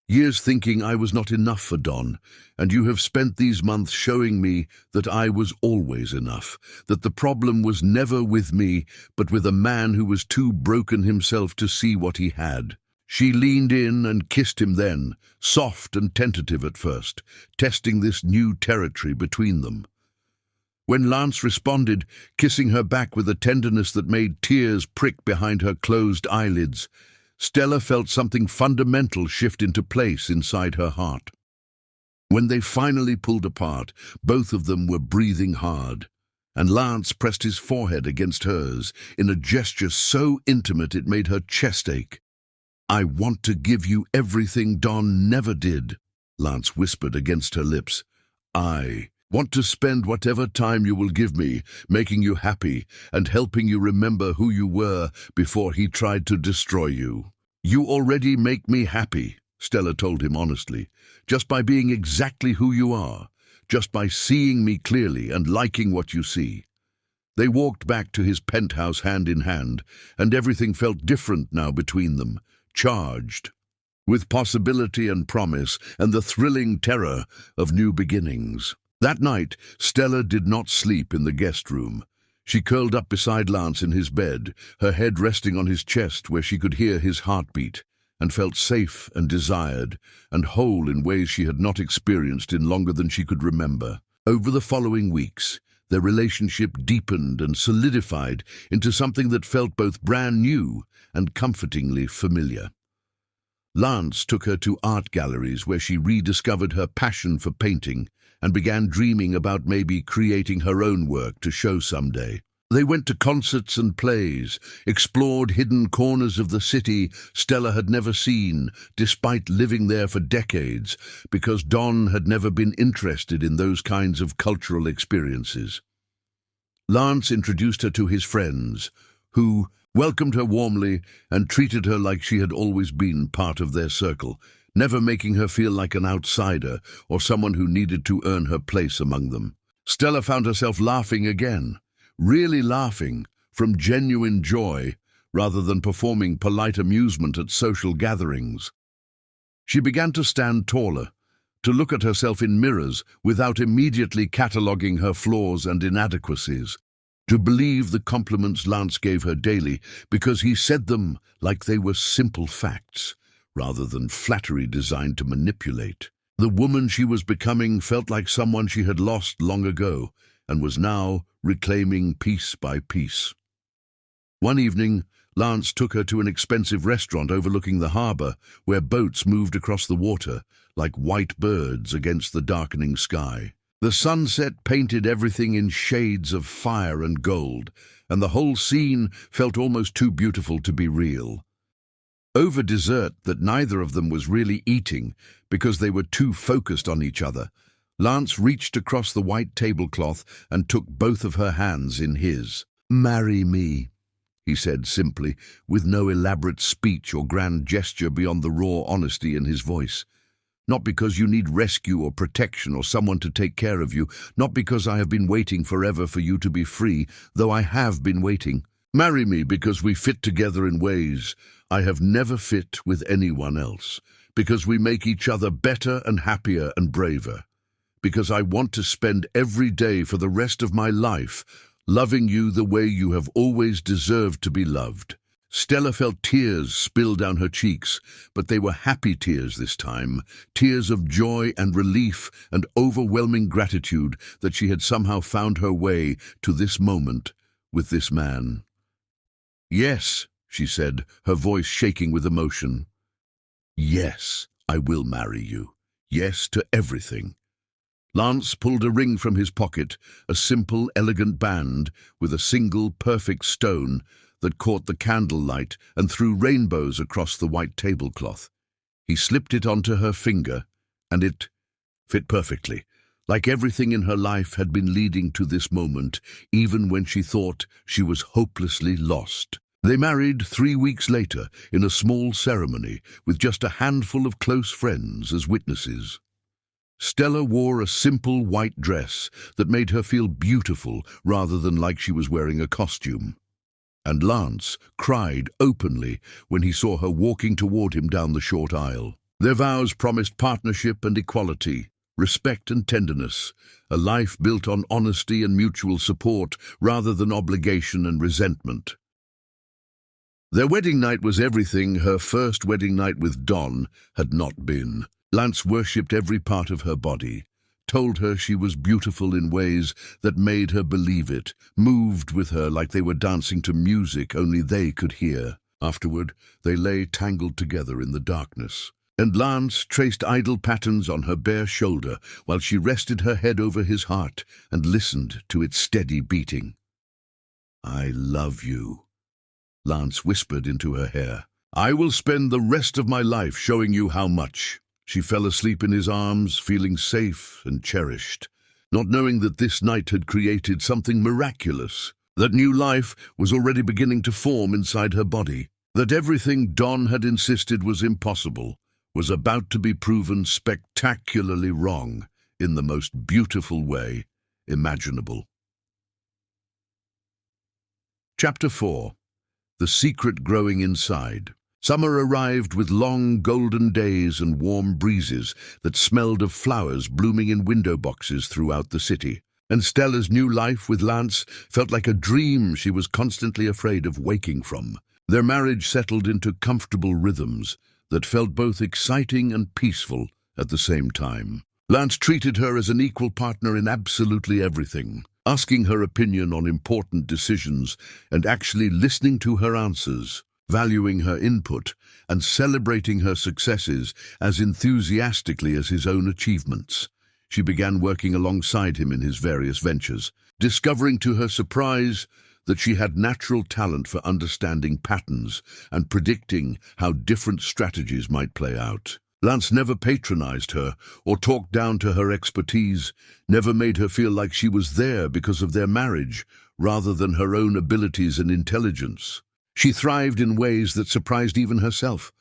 years thinking I was not enough for Don, and you have spent these months showing me that I was always enough, that the problem was never with me, but with a man who was too broken himself to see what he had." She leaned in and kissed him then, soft and tentative at first, testing this new territory between them. When Lance responded, kissing her back with a tenderness that made tears prick behind her closed eyelids, Stella felt something fundamental shift into place inside her heart. When they finally pulled apart, both of them were breathing hard, and Lance pressed his forehead against hers in a gesture so intimate it made her chest ache. "I want to give you everything Don never did," Lance whispered against her lips. "I want to spend whatever time you will give me, making you happy and helping you remember who you were before he tried to destroy you." "You already make me happy," Stella told him honestly, "just by being exactly who you are, just by seeing me clearly and liking what you see." They walked back to his penthouse hand in hand, and everything felt different now between them, charged with possibility and promise and the thrilling terror of new beginnings. That night, Stella did not sleep in the guest room. She curled up beside Lance in his bed, her head resting on his chest where she could hear his heartbeat, and felt safe and desired and whole in ways she had not experienced in longer than she could remember. Over the following weeks, their relationship deepened and solidified into something that felt both brand new and comfortingly familiar. Lance took her to art galleries where she rediscovered her passion for painting and began dreaming about maybe creating her own work to show someday. They went to concerts and plays, explored hidden corners of the city Stella had never seen, despite living there for decades, because Don had never been interested in those kinds of cultural experiences. Lance introduced her to his friends, who welcomed her warmly and treated her like she had always been part of their circle, never making her feel like an outsider or someone who needed to earn her place among them. Stella found herself laughing again, really laughing, from genuine joy, rather than performing polite amusement at social gatherings. She began to stand taller, to look at herself in mirrors without immediately cataloguing her flaws and inadequacies, to believe the compliments Lance gave her daily because he said them like they were simple facts, rather than flattery designed to manipulate. The woman she was becoming felt like someone she had lost long ago and was now reclaiming piece by piece. One evening, Lance took her to an expensive restaurant overlooking the harbor, where boats moved across the water like white birds against the darkening sky. The sunset painted everything in shades of fire and gold, and the whole scene felt almost too beautiful to be real. Over dessert that neither of them was really eating because they were too focused on each other, Lance reached across the white tablecloth and took both of her hands in his. "Marry me," he said simply, with no elaborate speech or grand gesture beyond the raw honesty in his voice. "Not because you need rescue or protection or someone to take care of you, not because I have been waiting forever for you to be free, though I have been waiting. Marry me because we fit together in ways I have never fit with anyone else, because we make each other better and happier and braver, because I want to spend every day for the rest of my life loving you the way you have always deserved to be loved." Stella felt tears spill down her cheeks, but they were happy tears this time, tears of joy and relief and overwhelming gratitude that she had somehow found her way to this moment with this man. "Yes," she said, her voice shaking with emotion. "Yes, I will marry you. Yes to everything." Lance pulled a ring from his pocket, a simple, elegant band with a single, perfect stone that caught the candlelight and threw rainbows across the white tablecloth. He slipped it onto her finger, and it fit perfectly, like everything in her life had been leading to this moment, even when she thought she was hopelessly lost. They married 3 weeks later in a small ceremony with just a handful of close friends as witnesses. Stella wore a simple white dress that made her feel beautiful rather than like she was wearing a costume. And Lance cried openly when he saw her walking toward him down the short aisle. Their vows promised partnership and equality, respect and tenderness, a life built on honesty and mutual support rather than obligation and resentment. Their wedding night was everything her first wedding night with Don had not been. Lance worshipped every part of her body, told her she was beautiful in ways that made her believe it, moved with her like they were dancing to music only they could hear. Afterward, they lay tangled together in the darkness, and Lance traced idle patterns on her bare shoulder while she rested her head over his heart and listened to its steady beating. "I love you," Lance whispered into her hair. "I will spend the rest of my life showing you how much." She fell asleep in his arms, feeling safe and cherished, not knowing that this night had created something miraculous, that new life was already beginning to form inside her body, that everything Don had insisted was impossible was about to be proven spectacularly wrong in the most beautiful way imaginable. Chapter 4. The Secret Growing Inside. Summer arrived with long golden days and warm breezes that smelled of flowers blooming in window boxes throughout the city. And Stella's new life with Lance felt like a dream she was constantly afraid of waking from. Their marriage settled into comfortable rhythms that felt both exciting and peaceful at the same time. Lance treated her as an equal partner in absolutely everything, asking her opinion on important decisions and actually listening to her answers, valuing her input and celebrating her successes as enthusiastically as his own achievements. She began working alongside him in his various ventures, discovering to her surprise that she had natural talent for understanding patterns and predicting how different strategies might play out. Lance never patronized her or talked down to her expertise, never made her feel like she was there because of their marriage rather than her own abilities and intelligence. She thrived in ways that surprised even herself,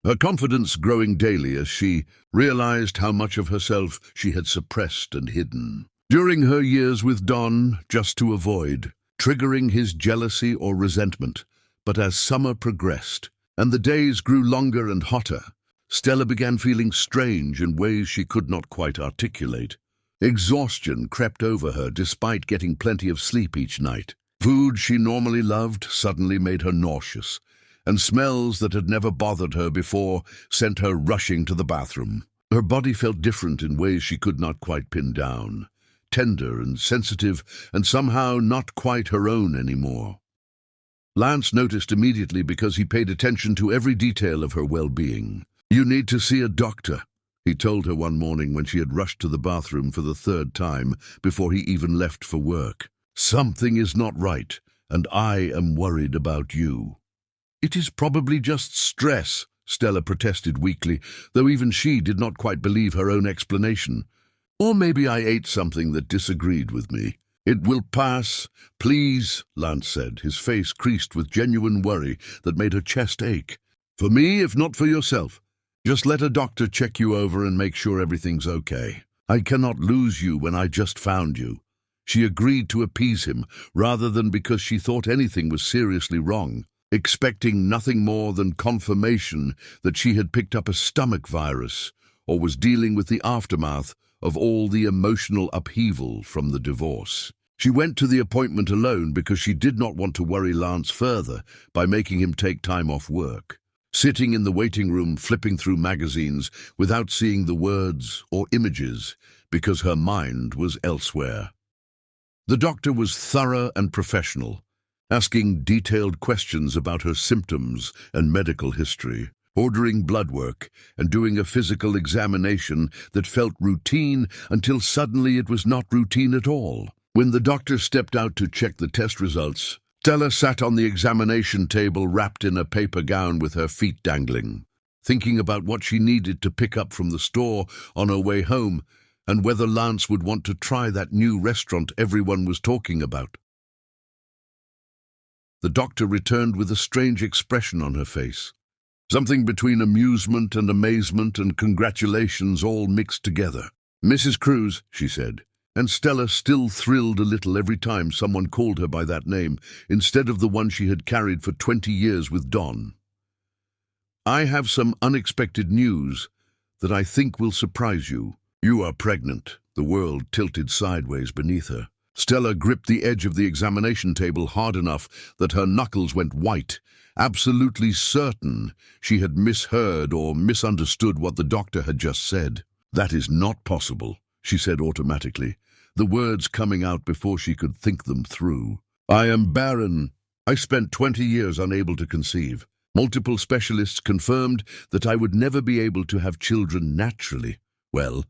her confidence growing daily as she realized how much of herself she had suppressed and hidden. During her years with Don, just to avoid triggering his jealousy or resentment, but as summer progressed and the days grew longer and hotter, Stella began feeling strange in ways she could not quite articulate. Exhaustion crept over her despite getting plenty of sleep each night. Food she normally loved suddenly made her nauseous, and smells that had never bothered her before sent her rushing to the bathroom. Her body felt different in ways she could not quite pin down, tender and sensitive, and somehow not quite her own anymore. Lance noticed immediately because he paid attention to every detail of her well-being. "You need to see a doctor," he told her one morning when she had rushed to the bathroom for the third time before he even left for work. "Something is not right, and I am worried about you." "It is probably just stress," Stella protested weakly, though even she did not quite believe her own explanation. "Or maybe I ate something that disagreed with me." "It will pass, please," Lance said, his face creased with genuine worry that made her chest ache. "For me, if not for yourself. Just let a doctor check you over and make sure everything's okay. I cannot lose you when I just found you." She agreed to appease him, rather than because she thought anything was seriously wrong, expecting nothing more than confirmation that she had picked up a stomach virus or was dealing with the aftermath of all the emotional upheaval from the divorce. She went to the appointment alone because she did not want to worry Lance further by making him take time off work. Sitting in the waiting room flipping through magazines without seeing the words or images because her mind was elsewhere. The doctor was thorough and professional, asking detailed questions about her symptoms and medical history, ordering blood work, and doing a physical examination that felt routine until suddenly it was not routine at all. When the doctor stepped out to check the test results, Stella sat on the examination table wrapped in a paper gown with her feet dangling, thinking about what she needed to pick up from the store on her way home and whether Lance would want to try that new restaurant everyone was talking about. The doctor returned with a strange expression on her face, something between amusement and amazement and congratulations all mixed together. "Mrs. Cruz," she said, and Stella still thrilled a little every time someone called her by that name instead of the one she had carried for 20 years with Don. "I have some unexpected news that I think will surprise you. You are pregnant." The world tilted sideways beneath her. Stella gripped the edge of the examination table hard enough that her knuckles went white, absolutely certain she had misheard or misunderstood what the doctor had just said. "That is not possible," she said automatically, the words coming out before she could think them through. "I am barren. I spent 20 years unable to conceive. Multiple specialists confirmed that I would never be able to have children naturally." "Well,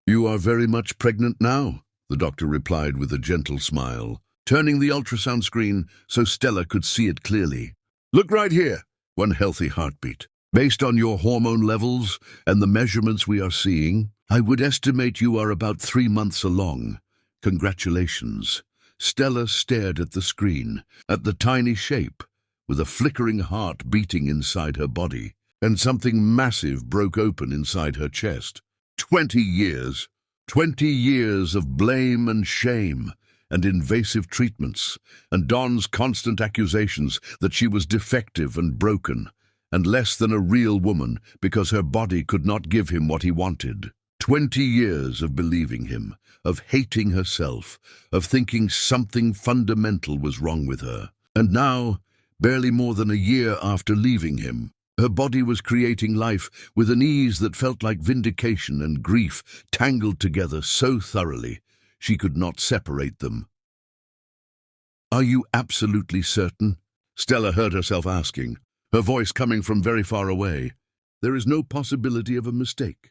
you are very much pregnant now," the doctor replied with a gentle smile, turning the ultrasound screen so Stella could see it clearly. "Look right here." One healthy heartbeat. "Based on your hormone levels and the measurements we are seeing, I would estimate you are about 3 months along. Congratulations." Stella stared at the screen, at the tiny shape, with a flickering heart beating inside her body, and something massive broke open inside her chest. 20 years. 20 years of blame and shame, and invasive treatments, and Don's constant accusations that she was defective and broken, and less than a real woman because her body could not give him what he wanted. 20 years of believing him, of hating herself, of thinking something fundamental was wrong with her. And now, barely more than a year after leaving him, her body was creating life with an ease that felt like vindication and grief tangled together so thoroughly she could not separate them. "Are you absolutely certain?" Stella heard herself asking, her voice coming from very far away. "There is no possibility of a mistake."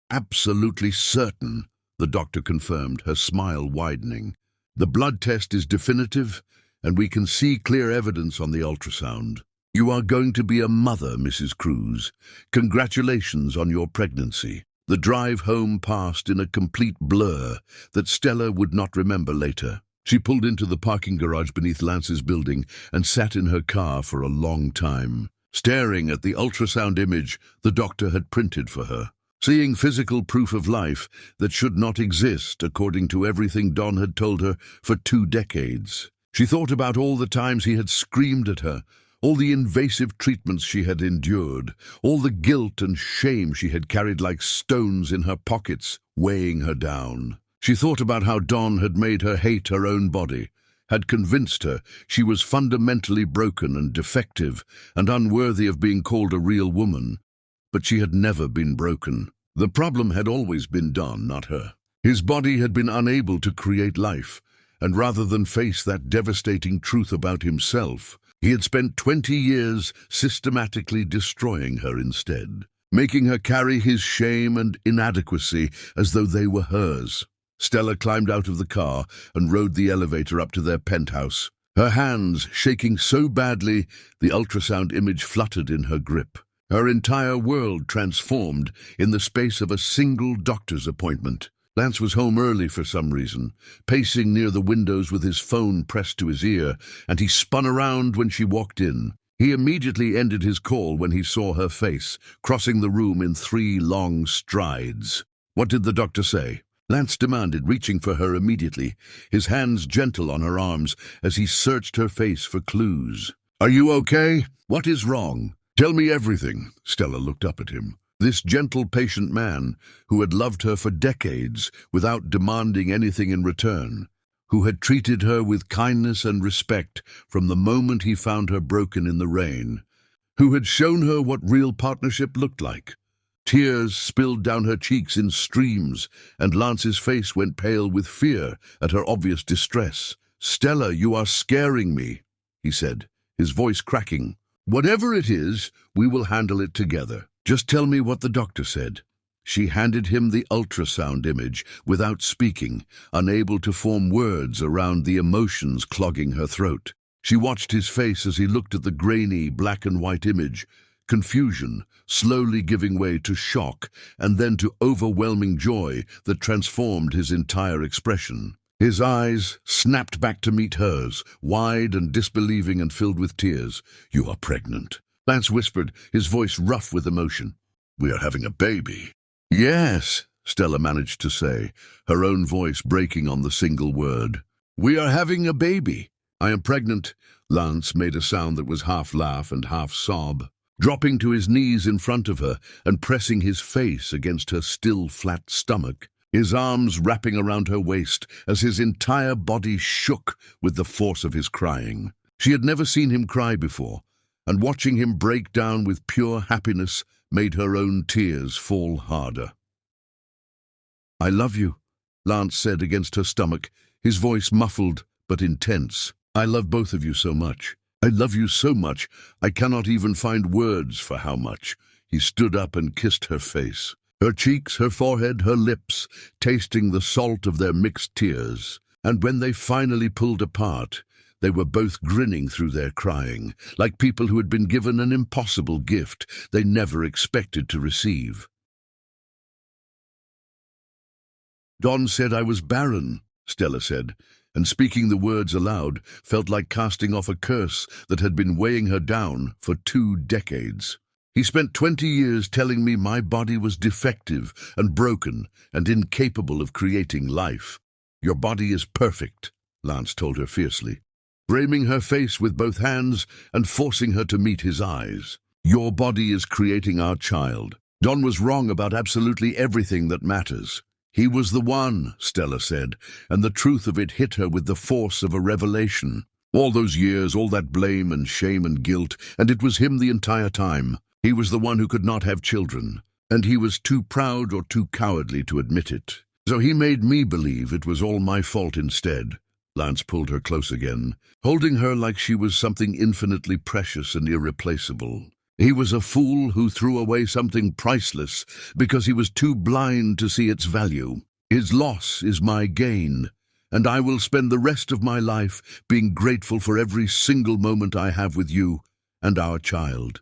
"Absolutely certain," the doctor confirmed, her smile widening. "The blood test is definitive, and we can see clear evidence on the ultrasound. You are going to be a mother, Mrs. Cruz. Congratulations on your pregnancy." The drive home passed in a complete blur that Stella would not remember later. She pulled into the parking garage beneath Lance's building and sat in her car for a long time, staring at the ultrasound image the doctor had printed for her, seeing physical proof of life that should not exist according to everything Don had told her for 2 decades. She thought about all the times he had screamed at her, all the invasive treatments she had endured, all the guilt and shame she had carried like stones in her pockets, weighing her down. She thought about how Don had made her hate her own body, had convinced her she was fundamentally broken and defective and unworthy of being called a real woman. But she had never been broken. The problem had always been Don, not her. His body had been unable to create life, and rather than face that devastating truth about himself, he had spent 20 years systematically destroying her instead, making her carry his shame and inadequacy as though they were hers. Stella climbed out of the car and rode the elevator up to their penthouse, her hands shaking so badly the ultrasound image fluttered in her grip. Her entire world transformed in the space of a single doctor's appointment. Lance was home early for some reason, pacing near the windows with his phone pressed to his ear, and he spun around when she walked in. He immediately ended his call when he saw her face, crossing the room in 3 long strides. "What did the doctor say?" Lance demanded, reaching for her immediately, his hands gentle on her arms as he searched her face for clues. "Are you okay? What is wrong? Tell me everything." Stella looked up at him. This gentle, patient man, who had loved her for decades without demanding anything in return, who had treated her with kindness and respect from the moment he found her broken in the rain, who had shown her what real partnership looked like. Tears spilled down her cheeks in streams, and Lance's face went pale with fear at her obvious distress. "Stella, you are scaring me," he said, his voice cracking. "Whatever it is, we will handle it together. Just tell me what the doctor said." She handed him the ultrasound image without speaking, unable to form words around the emotions clogging her throat. She watched his face as he looked at the grainy black and white image, confusion slowly giving way to shock and then to overwhelming joy that transformed his entire expression. His eyes snapped back to meet hers, wide and disbelieving and filled with tears. "You are pregnant," Lance whispered, his voice rough with emotion. "We are having a baby." "Yes," Stella managed to say, her own voice breaking on the single word. "We are having a baby. I am pregnant." Lance made a sound that was half laugh and half sob, dropping to his knees in front of her and pressing his face against her still flat stomach, his arms wrapping around her waist as his entire body shook with the force of his crying. She had never seen him cry before, and watching him break down with pure happiness made her own tears fall harder. "I love you," Lance said against her stomach, his voice muffled but intense. "I love both of you so much. I love you so much, I cannot even find words for how much." He stood up and kissed her face, her cheeks, her forehead, her lips, tasting the salt of their mixed tears. And when they finally pulled apart, they were both grinning through their crying, like people who had been given an impossible gift they never expected to receive. "Don said I was barren," Stella said, and speaking the words aloud felt like casting off a curse that had been weighing her down for 2 decades. "He spent 20 years telling me my body was defective and broken and incapable of creating life." "Your body is perfect," Lance told her fiercely, framing her face with both hands and forcing her to meet his eyes. "Your body is creating our child. Don was wrong about absolutely everything that matters." "He was the one," Stella said, and the truth of it hit her with the force of a revelation. All those years, all that blame and shame and guilt, and it was him the entire time. He was the one who could not have children, and he was too proud or too cowardly to admit it. So he made me believe it was all my fault instead. Lance pulled her close again, holding her like she was something infinitely precious and irreplaceable. He was a fool who threw away something priceless because he was too blind to see its value. His loss is my gain, and I will spend the rest of my life being grateful for every single moment I have with you and our child.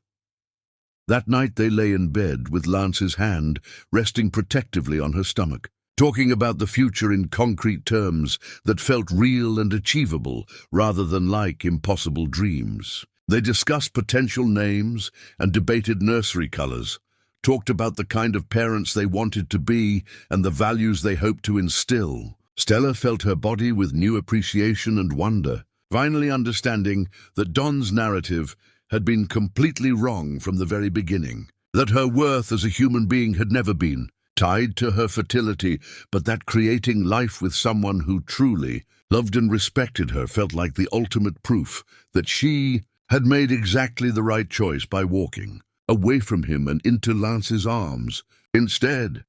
That night they lay in bed with Lance's hand resting protectively on her stomach, talking about the future in concrete terms that felt real and achievable rather than like impossible dreams. They discussed potential names and debated nursery colors, talked about the kind of parents they wanted to be and the values they hoped to instill. Stella felt her body with new appreciation and wonder, finally understanding that Don's narrative had been completely wrong from the very beginning, that her worth as a human being had never been tied to her fertility, but that creating life with someone who truly loved and respected her felt like the ultimate proof that she had made exactly the right choice by walking away from him and into Lance's arms. Instead,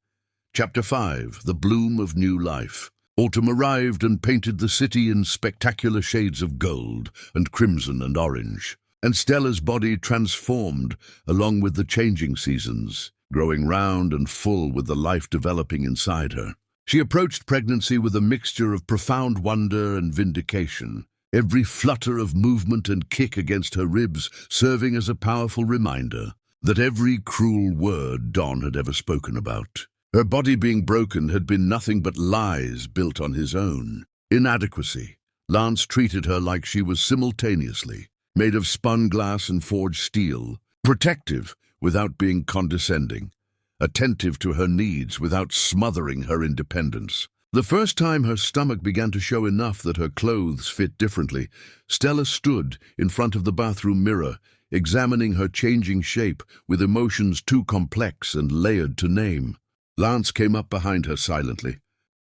Chapter 5, The Bloom of New Life. Autumn arrived and painted the city in spectacular shades of gold and crimson and orange, and Stella's body transformed along with the changing seasons, growing round and full with the life developing inside her. She approached pregnancy with a mixture of profound wonder and vindication, every flutter of movement and kick against her ribs serving as a powerful reminder that every cruel word Don had ever spoken about, her body being broken, had been nothing but lies built on his own inadequacy. Lance treated her like she was simultaneously made of spun glass and forged steel, protective without being condescending, attentive to her needs without smothering her independence. The first time her stomach began to show enough that her clothes fit differently, Stella stood in front of the bathroom mirror, examining her changing shape with emotions too complex and layered to name. Lance came up behind her silently,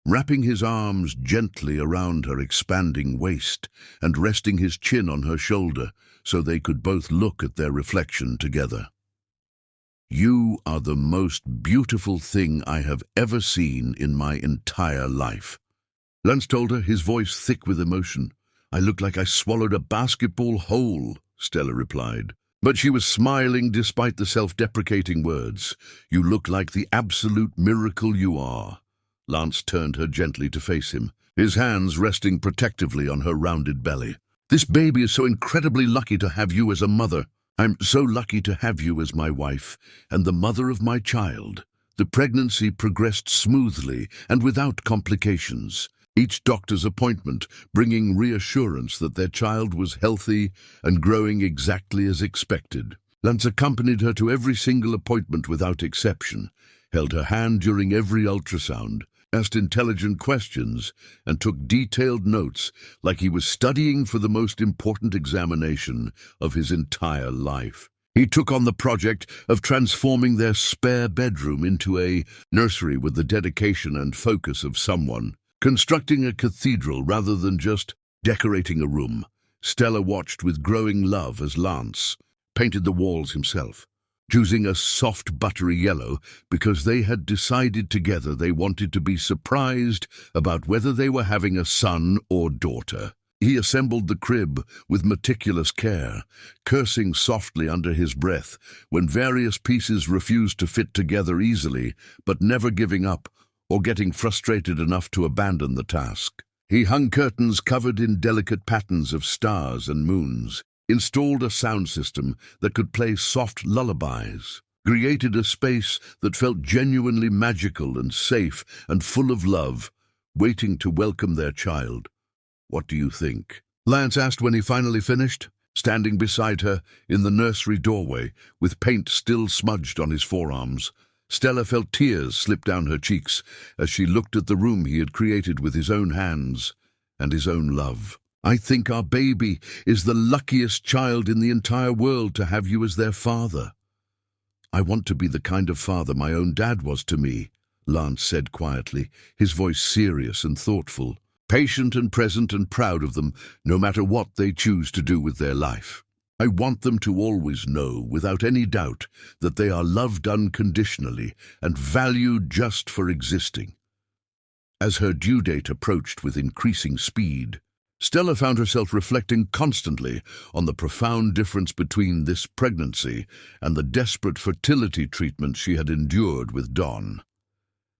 wrapping his arms gently around her expanding waist and resting his chin on her shoulder so they could both look at their reflection together. "You are the most beautiful thing I have ever seen in my entire life," Lance told her, his voice thick with emotion. "I look like I swallowed a basketball whole," Stella replied. But she was smiling despite the self-deprecating words. "You look like the absolute miracle you are." Lance turned her gently to face him, his hands resting protectively on her rounded belly. "This baby is so incredibly lucky to have you as a mother. I'm so lucky to have you as my wife and the mother of my child." The pregnancy progressed smoothly and without complications, each doctor's appointment bringing reassurance that their child was healthy and growing exactly as expected. Lance accompanied her to every single appointment without exception, held her hand during every ultrasound, asked intelligent questions, and took detailed notes like he was studying for the most important examination of his entire life. He took on the project of transforming their spare bedroom into a nursery with the dedication and focus of someone constructing a cathedral rather than just decorating a room. Stella watched with growing love as Lance painted the walls himself, choosing a soft buttery yellow because they had decided together they wanted to be surprised about whether they were having a son or daughter. He assembled the crib with meticulous care, cursing softly under his breath when various pieces refused to fit together easily, but never giving up or getting frustrated enough to abandon the task. He hung curtains covered in delicate patterns of stars and moons, installed a sound system that could play soft lullabies, created a space that felt genuinely magical and safe and full of love, waiting to welcome their child. "What do you think?" Lance asked when he finally finished, standing beside her in the nursery doorway, with paint still smudged on his forearms. Stella felt tears slip down her cheeks as she looked at the room he had created with his own hands and his own love. "I think our baby is the luckiest child in the entire world to have you as their father." "I want to be the kind of father my own dad was to me," Lance said quietly, his voice serious and thoughtful, patient and present and proud of them, no matter what they choose to do with their life. "I want them to always know, without any doubt, that they are loved unconditionally and valued just for existing." As her due date approached with increasing speed, Stella found herself reflecting constantly on the profound difference between this pregnancy and the desperate fertility treatment she had endured with Don.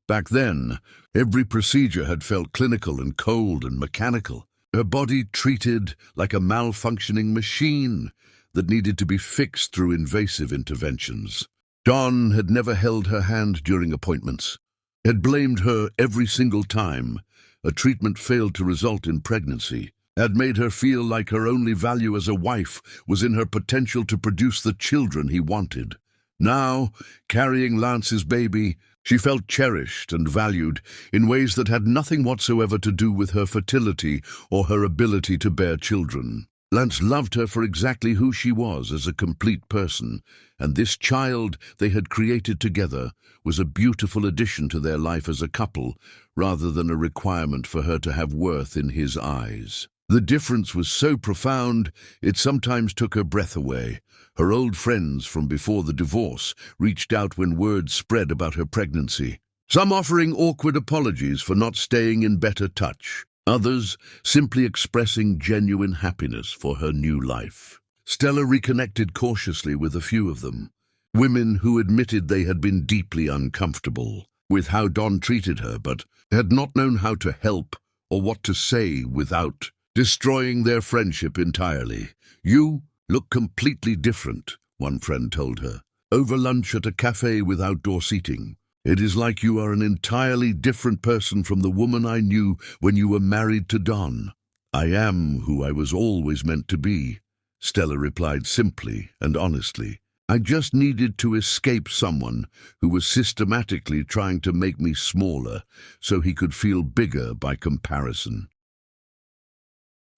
Back then, every procedure had felt clinical and cold and mechanical, her body treated like a malfunctioning machine that needed to be fixed through invasive interventions. Don had never held her hand during appointments, had blamed her every single time a treatment failed to result in pregnancy, had made her feel like her only value as a wife was in her potential to produce the children he wanted. Now, carrying Lance's baby, she felt cherished and valued in ways that had nothing whatsoever to do with her fertility or her ability to bear children. Lance loved her for exactly who she was as a complete person, and this child they had created together was a beautiful addition to their life as a couple, rather than a requirement for her to have worth in his eyes. The difference was so profound, it sometimes took her breath away. Her old friends from before the divorce reached out when word spread about her pregnancy, some offering awkward apologies for not staying in better touch, others simply expressing genuine happiness for her new life. Stella reconnected cautiously with a few of them, women who admitted they had been deeply uncomfortable with how Don treated her, but had not known how to help or what to say without destroying their friendship entirely. "You look completely different," one friend told her, over lunch at a cafe with outdoor seating. "It is like you are an entirely different person from the woman I knew when you were married to Don." "I am who I was always meant to be," Stella replied simply and honestly. "I just needed to escape someone who was systematically trying to make me smaller so he could feel bigger by comparison."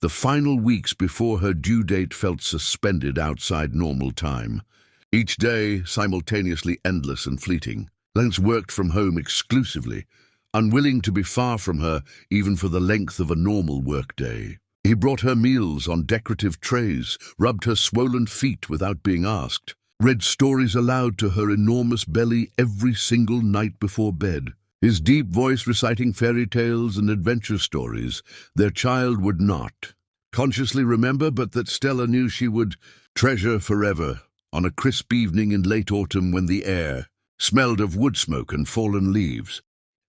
The final weeks before her due date felt suspended outside normal time, each day simultaneously endless and fleeting. Lance worked from home exclusively, unwilling to be far from her even for the length of a normal workday. He brought her meals on decorative trays, rubbed her swollen feet without being asked, read stories aloud to her enormous belly every single night before bed. His deep voice reciting fairy tales and adventure stories their child would not consciously remember, but that Stella knew she would treasure forever. On a crisp evening in late autumn when the air smelled of wood smoke and fallen leaves,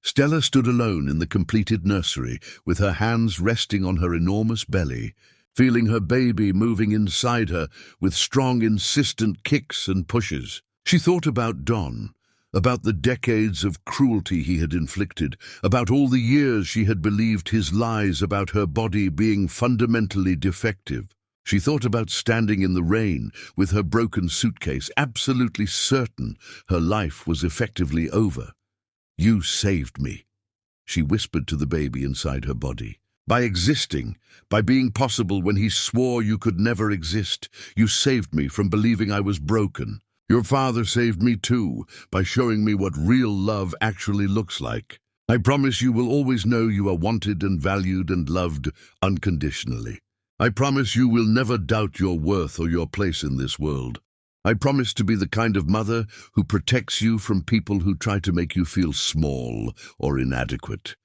Stella stood alone in the completed nursery, with her hands resting on her enormous belly, feeling her baby moving inside her with strong, insistent kicks and pushes. She thought about Don, about the decades of cruelty he had inflicted, about all the years she had believed his lies about her body being fundamentally defective. She thought about standing in the rain with her broken suitcase, absolutely certain her life was effectively over. "You saved me," she whispered to the baby inside her body. "By existing, by being possible when he swore you could never exist, you saved me from believing I was broken. Your father saved me too, by showing me what real love actually looks like. I promise you will always know you are wanted and valued and loved unconditionally. I promise you will never doubt your worth or your place in this world. I promise to be the kind of mother who protects you from people who try to make you feel small or inadequate."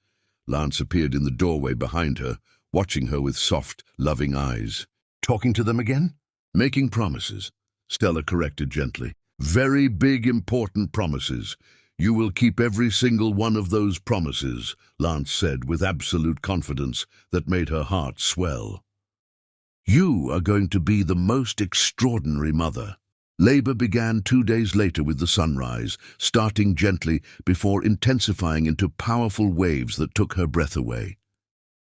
Lance appeared in the doorway behind her, watching her with soft, loving eyes. "Talking to them again?" "Making promises," Stella corrected gently. "Very big, important promises. You will keep every single one of those promises," Lance said with absolute confidence that made her heart swell. "You are going to be the most extraordinary mother." Labor began 2 days later with the sunrise, starting gently before intensifying into powerful waves that took her breath away.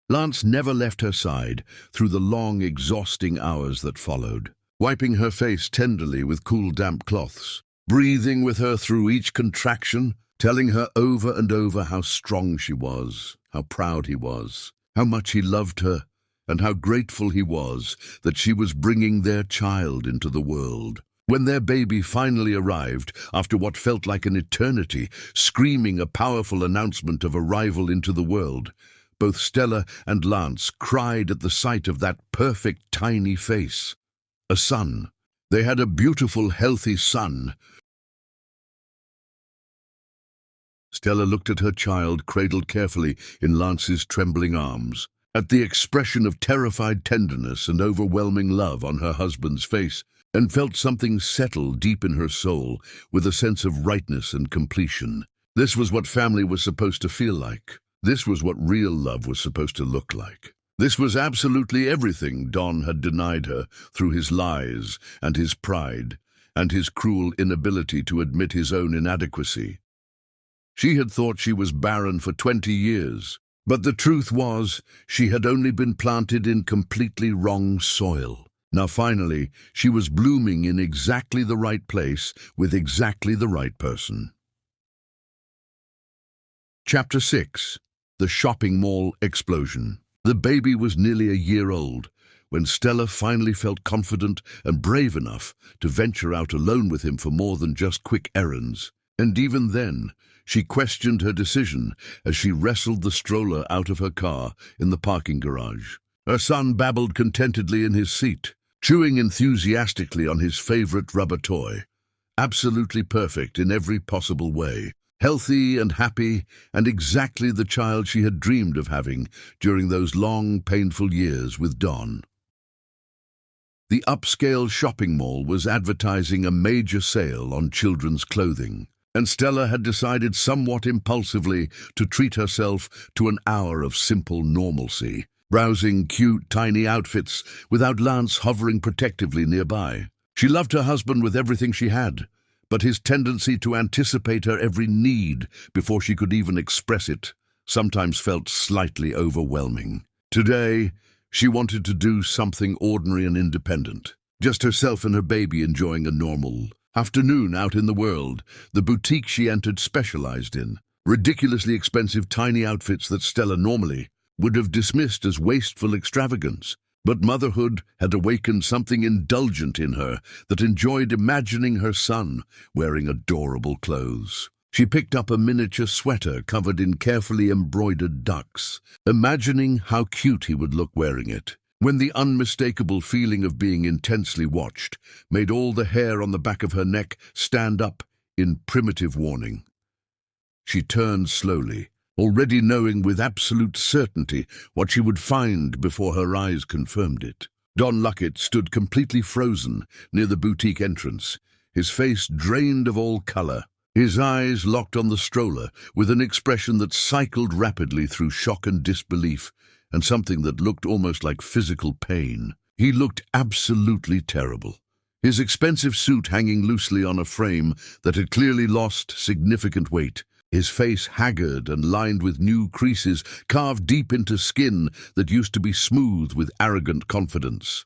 Lance never left her side through the long, exhausting hours that followed, wiping her face tenderly with cool, damp cloths, breathing with her through each contraction, telling her over and over how strong she was, how proud he was, how much he loved her, and how grateful he was that she was bringing their child into the world. When their baby finally arrived, after what felt like an eternity, screaming a powerful announcement of arrival into the world, both Stella and Lance cried at the sight of that perfect tiny face. A son. They had a beautiful, healthy son. Stella looked at her child, cradled carefully in Lance's trembling arms, at the expression of terrified tenderness and overwhelming love on her husband's face, and felt something settle deep in her soul with a sense of rightness and completion. This was what family was supposed to feel like. This was what real love was supposed to look like. This was absolutely everything Don had denied her through his lies and his pride and his cruel inability to admit his own inadequacy. She had thought she was barren for 20 years, but the truth was she had only been planted in completely wrong soil. Now finally, she was blooming in exactly the right place with exactly the right person. Chapter 6. The Shopping Mall Explosion. The baby was nearly a year old when Stella finally felt confident and brave enough to venture out alone with him for more than just quick errands. And even then, she questioned her decision as she wrestled the stroller out of her car in the parking garage. Her son babbled contentedly in his seat, chewing enthusiastically on his favorite rubber toy. Absolutely perfect in every possible way. Healthy and happy, and exactly the child she had dreamed of having during those long, painful years with Don. The upscale shopping mall was advertising a major sale on children's clothing, and Stella had decided somewhat impulsively to treat herself to an hour of simple normalcy, browsing cute, tiny outfits without Lance hovering protectively nearby. She loved her husband with everything she had, but his tendency to anticipate her every need before she could even express it sometimes felt slightly overwhelming. Today, she wanted to do something ordinary and independent. Just herself and her baby enjoying a normal afternoon out in the world. The boutique she entered specialized in ridiculously expensive tiny outfits that Stella normally would have dismissed as wasteful extravagance. But motherhood had awakened something indulgent in her that enjoyed imagining her son wearing adorable clothes. She picked up a miniature sweater covered in carefully embroidered ducks, imagining how cute he would look wearing it, when the unmistakable feeling of being intensely watched made all the hair on the back of her neck stand up in primitive warning. She turned slowly, already knowing with absolute certainty what she would find before her eyes confirmed it. Don Luckett stood completely frozen near the boutique entrance, his face drained of all color, his eyes locked on the stroller with an expression that cycled rapidly through shock and disbelief and something that looked almost like physical pain. He looked absolutely terrible, his expensive suit hanging loosely on a frame that had clearly lost significant weight, his face haggard and lined with new creases carved deep into skin that used to be smooth with arrogant confidence.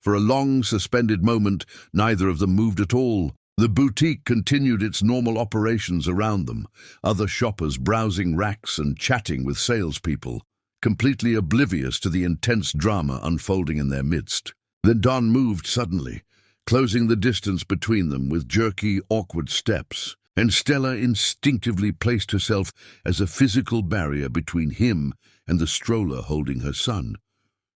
For a long, suspended moment, neither of them moved at all. The boutique continued its normal operations around them, other shoppers browsing racks and chatting with salespeople, completely oblivious to the intense drama unfolding in their midst. Then Don moved suddenly, closing the distance between them with jerky, awkward steps, and Stella instinctively placed herself as a physical barrier between him and the stroller holding her son.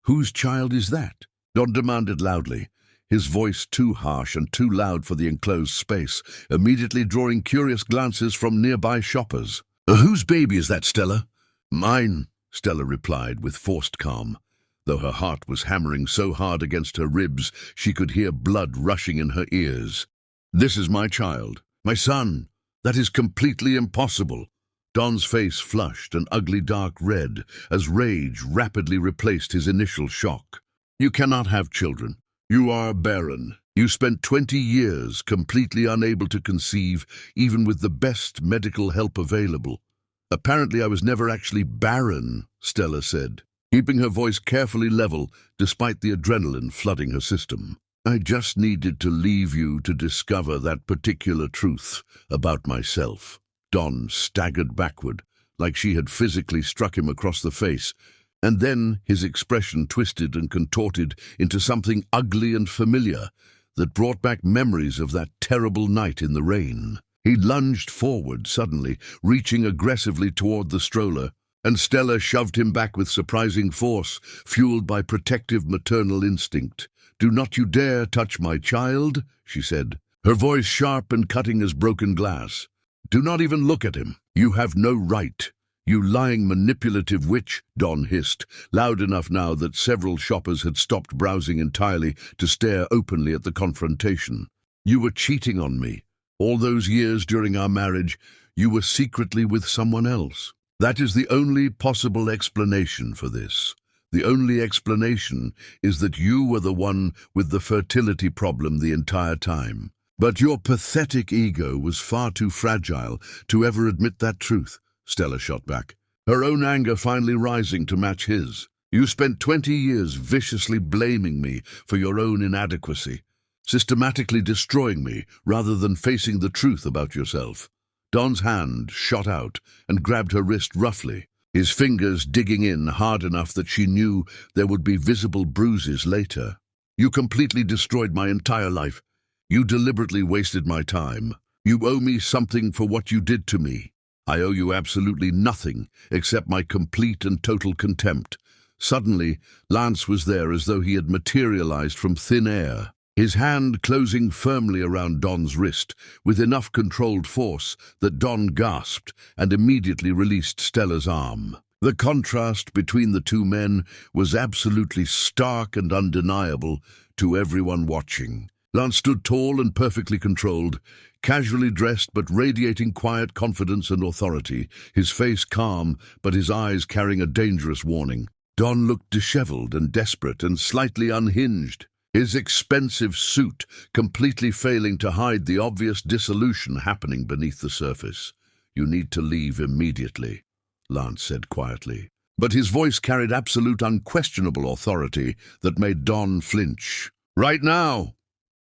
"Whose child is that?" Don demanded loudly, his voice too harsh and too loud for the enclosed space, immediately drawing curious glances from nearby shoppers. "Whose baby is that, Stella?" "Mine," Stella replied with forced calm, though her heart was hammering so hard against her ribs she could hear blood rushing in her ears. "This is my child, my son. That is completely impossible." Don's face flushed an ugly dark red as rage rapidly replaced his initial shock. "You cannot have children. You are barren. You spent 20 years completely unable to conceive, even with the best medical help available." "Apparently I was never actually barren," Stella said, keeping her voice carefully level despite the adrenaline flooding her system. "I just needed to leave you to discover that particular truth about myself." Don staggered backward, like she had physically struck him across the face, and then his expression twisted and contorted into something ugly and familiar that brought back memories of that terrible night in the rain. He lunged forward suddenly, reaching aggressively toward the stroller, and Stella shoved him back with surprising force, fueled by protective maternal instinct. "Do not you dare touch my child," she said, her voice sharp and cutting as broken glass. "Do not even look at him. You have no right. You lying, manipulative witch," Don hissed, loud enough now that several shoppers had stopped browsing entirely to stare openly at the confrontation. "You were cheating on me. All those years during our marriage, you were secretly with someone else. That is the only possible explanation for this. The only explanation is that you were the one with the fertility problem the entire time. But your pathetic ego was far too fragile to ever admit that truth," Stella shot back, her own anger finally rising to match his. "You spent 20 years viciously blaming me for your own inadequacy, systematically destroying me rather than facing the truth about yourself." Don's hand shot out and grabbed her wrist roughly, his fingers digging in hard enough that she knew there would be visible bruises later. "You completely destroyed my entire life. You deliberately wasted my time. You owe me something for what you did to me." "I owe you absolutely nothing except my complete and total contempt." Suddenly, Lance was there as though he had materialized from thin air, his hand closing firmly around Don's wrist with enough controlled force that Don gasped and immediately released Stella's arm. The contrast between the two men was absolutely stark and undeniable to everyone watching. Lance stood tall and perfectly controlled, casually dressed but radiating quiet confidence and authority, his face calm but his eyes carrying a dangerous warning. Don looked disheveled and desperate and slightly unhinged, his expensive suit completely failing to hide the obvious dissolution happening beneath the surface. "You need to leave immediately," Lance said quietly. But his voice carried absolute unquestionable authority that made Don flinch. "Right now!"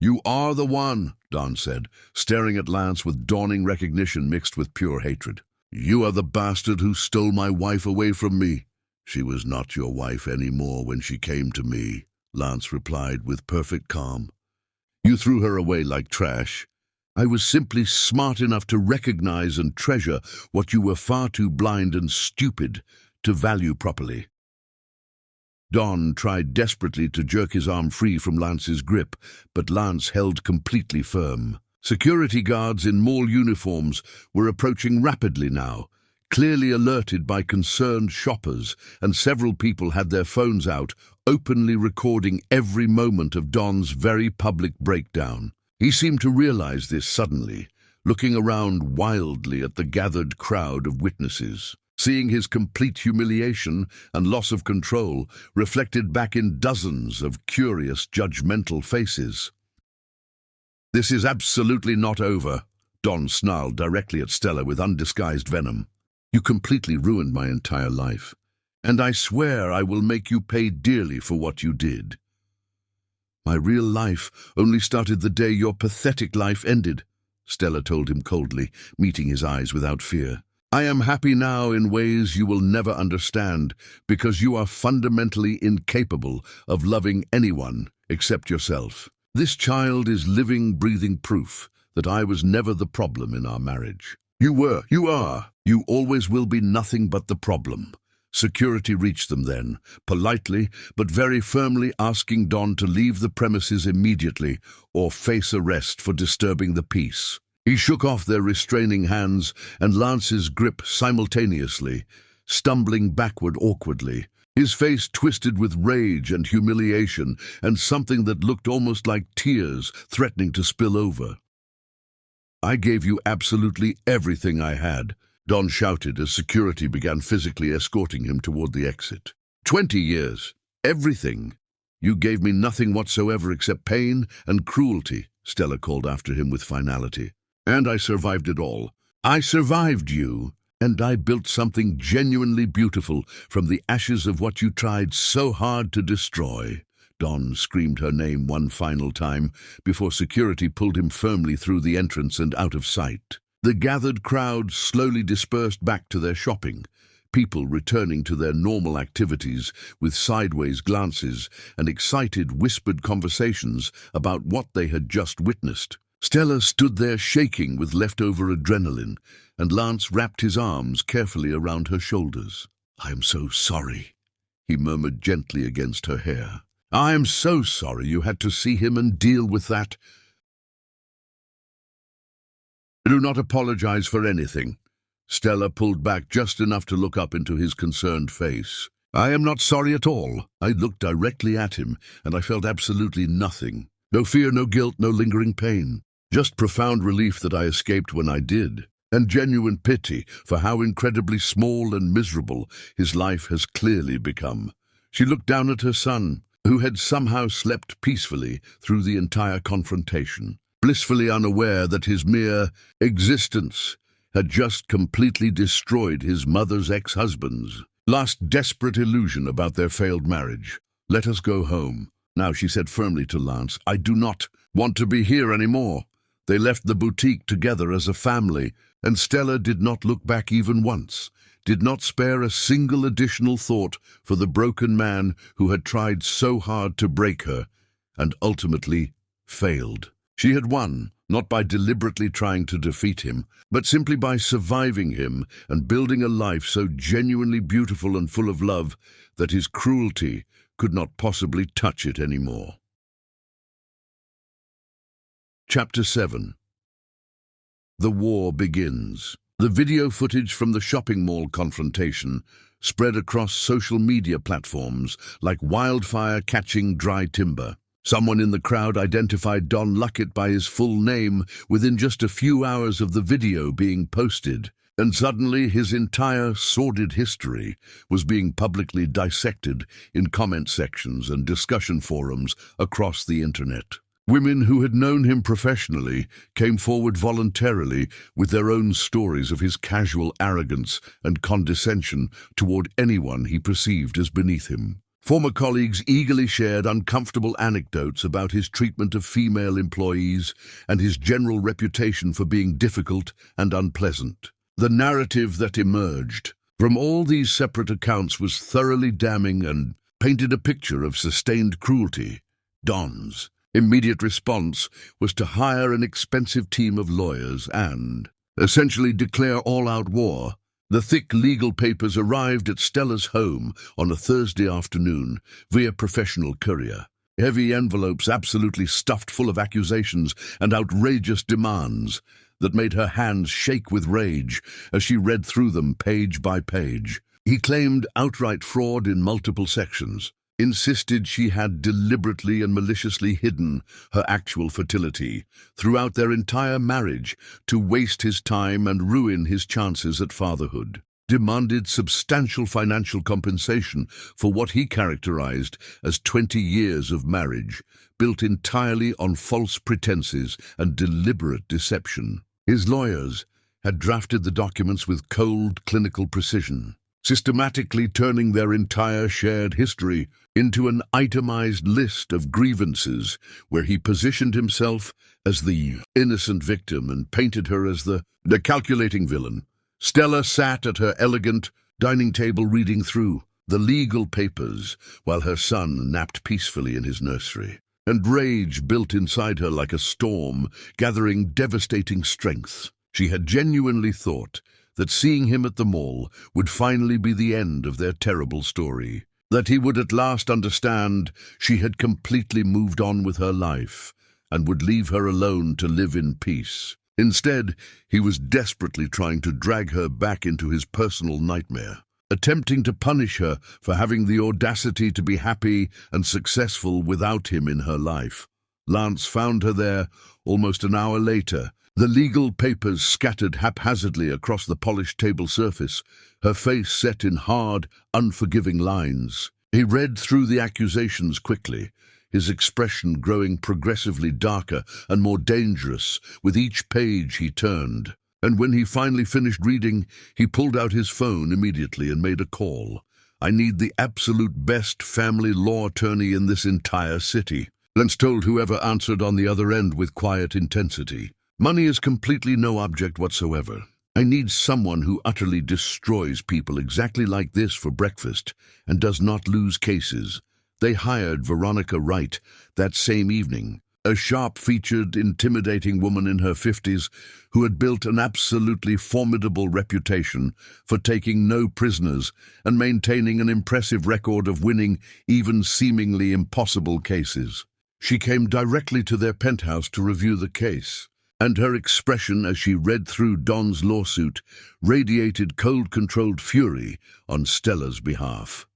"You are the one," Don said, staring at Lance with dawning recognition mixed with pure hatred. "You are the bastard who stole my wife away from me." "She was not your wife anymore when she came to me," Lance replied with perfect calm. "You threw her away like trash. I was simply smart enough to recognize and treasure what you were far too blind and stupid to value properly." Don tried desperately to jerk his arm free from Lance's grip, but Lance held completely firm. Security guards in mall uniforms were approaching rapidly now, clearly alerted by concerned shoppers, and several people had their phones out, openly recording every moment of Don's very public breakdown. He seemed to realize this suddenly, looking around wildly at the gathered crowd of witnesses, seeing his complete humiliation and loss of control reflected back in dozens of curious, judgmental faces. "This is absolutely not over," Don snarled directly at Stella with undisguised venom. "You completely ruined my entire life, and I swear I will make you pay dearly for what you did." "My real life only started the day your pathetic life ended," Stella told him coldly, meeting his eyes without fear. "I am happy now in ways you will never understand, because you are fundamentally incapable of loving anyone except yourself. This child is living, breathing proof that I was never the problem in our marriage. You are. You always will be nothing but the problem." Security reached them then, politely but very firmly asking Don to leave the premises immediately or face arrest for disturbing the peace. He shook off their restraining hands and Lance's grip simultaneously, stumbling backward awkwardly, his face twisted with rage and humiliation and something that looked almost like tears threatening to spill over. "I gave you absolutely everything I had," Don shouted as security began physically escorting him toward the exit. 20 years. Everything. "You gave me nothing whatsoever except pain and cruelty," Stella called after him with finality. "And I survived it all. I survived you, and I built something genuinely beautiful from the ashes of what you tried so hard to destroy." Don screamed her name one final time before security pulled him firmly through the entrance and out of sight. The gathered crowd slowly dispersed back to their shopping, people returning to their normal activities with sideways glances and excited whispered conversations about what they had just witnessed. Stella stood there shaking with leftover adrenaline, and Lance wrapped his arms carefully around her shoulders. "I am so sorry," he murmured gently against her hair. "I am so sorry you had to see him and deal with that." "Do not apologize for anything." Stella pulled back just enough to look up into his concerned face. "I am not sorry at all." I looked directly at him, and I felt absolutely nothing. No fear, no guilt, no lingering pain. Just profound relief that I escaped when I did, and genuine pity for how incredibly small and miserable his life has clearly become. She looked down at her son, who had somehow slept peacefully through the entire confrontation, blissfully unaware that his mere existence had just completely destroyed his mother's ex-husband's last desperate illusion about their failed marriage. "Let us go home." Now she said firmly to Lance, "I do not want to be here anymore." They left the boutique together as a family, and Stella did not look back even once, did not spare a single additional thought for the broken man who had tried so hard to break her and ultimately failed. She had won, not by deliberately trying to defeat him, but simply by surviving him and building a life so genuinely beautiful and full of love that his cruelty could not possibly touch it anymore. Chapter 7. The war begins. The video footage from the shopping mall confrontation spread across social media platforms like wildfire catching dry timber. Someone in the crowd identified Don Luckett by his full name within just a few hours of the video being posted, and suddenly his entire sordid history was being publicly dissected in comment sections and discussion forums across the internet. Women who had known him professionally came forward voluntarily with their own stories of his casual arrogance and condescension toward anyone he perceived as beneath him. Former colleagues eagerly shared uncomfortable anecdotes about his treatment of female employees and his general reputation for being difficult and unpleasant. The narrative that emerged from all these separate accounts was thoroughly damning and painted a picture of sustained cruelty. Don's immediate response was to hire an expensive team of lawyers and essentially declare all-out war. The thick legal papers arrived at Stella's home on a Thursday afternoon via professional courier. Heavy envelopes absolutely stuffed full of accusations and outrageous demands that made her hands shake with rage as she read through them page by page. He claimed outright fraud in multiple sections, insisted she had deliberately and maliciously hidden her actual fertility throughout their entire marriage to waste his time and ruin his chances at fatherhood, demanded substantial financial compensation for what he characterized as 20 years of marriage, built entirely on false pretenses and deliberate deception. His lawyers had drafted the documents with cold clinical precision, systematically turning their entire shared history into an itemized list of grievances where he positioned himself as the innocent victim and painted her as the calculating villain. Stella sat at her elegant dining table reading through the legal papers while her son napped peacefully in his nursery, and rage built inside her like a storm, gathering devastating strength. She had genuinely thought that seeing him at the mall would finally be the end of their terrible story, that he would at last understand she had completely moved on with her life and would leave her alone to live in peace. Instead, he was desperately trying to drag her back into his personal nightmare, attempting to punish her for having the audacity to be happy and successful without him in her life. Lance found her there almost an hour later, the legal papers scattered haphazardly across the polished table surface, her face set in hard, unforgiving lines. He read through the accusations quickly, his expression growing progressively darker and more dangerous with each page he turned. And when he finally finished reading, he pulled out his phone immediately and made a call. "I need the absolute best family law attorney in this entire city," Lance told whoever answered on the other end with quiet intensity. "Money is completely no object whatsoever. I need someone who utterly destroys people exactly like this for breakfast and does not lose cases." They hired Veronica Wright that same evening, a sharp-featured, intimidating woman in her 50s who had built an absolutely formidable reputation for taking no prisoners and maintaining an impressive record of winning even seemingly impossible cases. She came directly to their penthouse to review the case, and her expression as she read through Don's lawsuit radiated cold-controlled fury on Stella's behalf.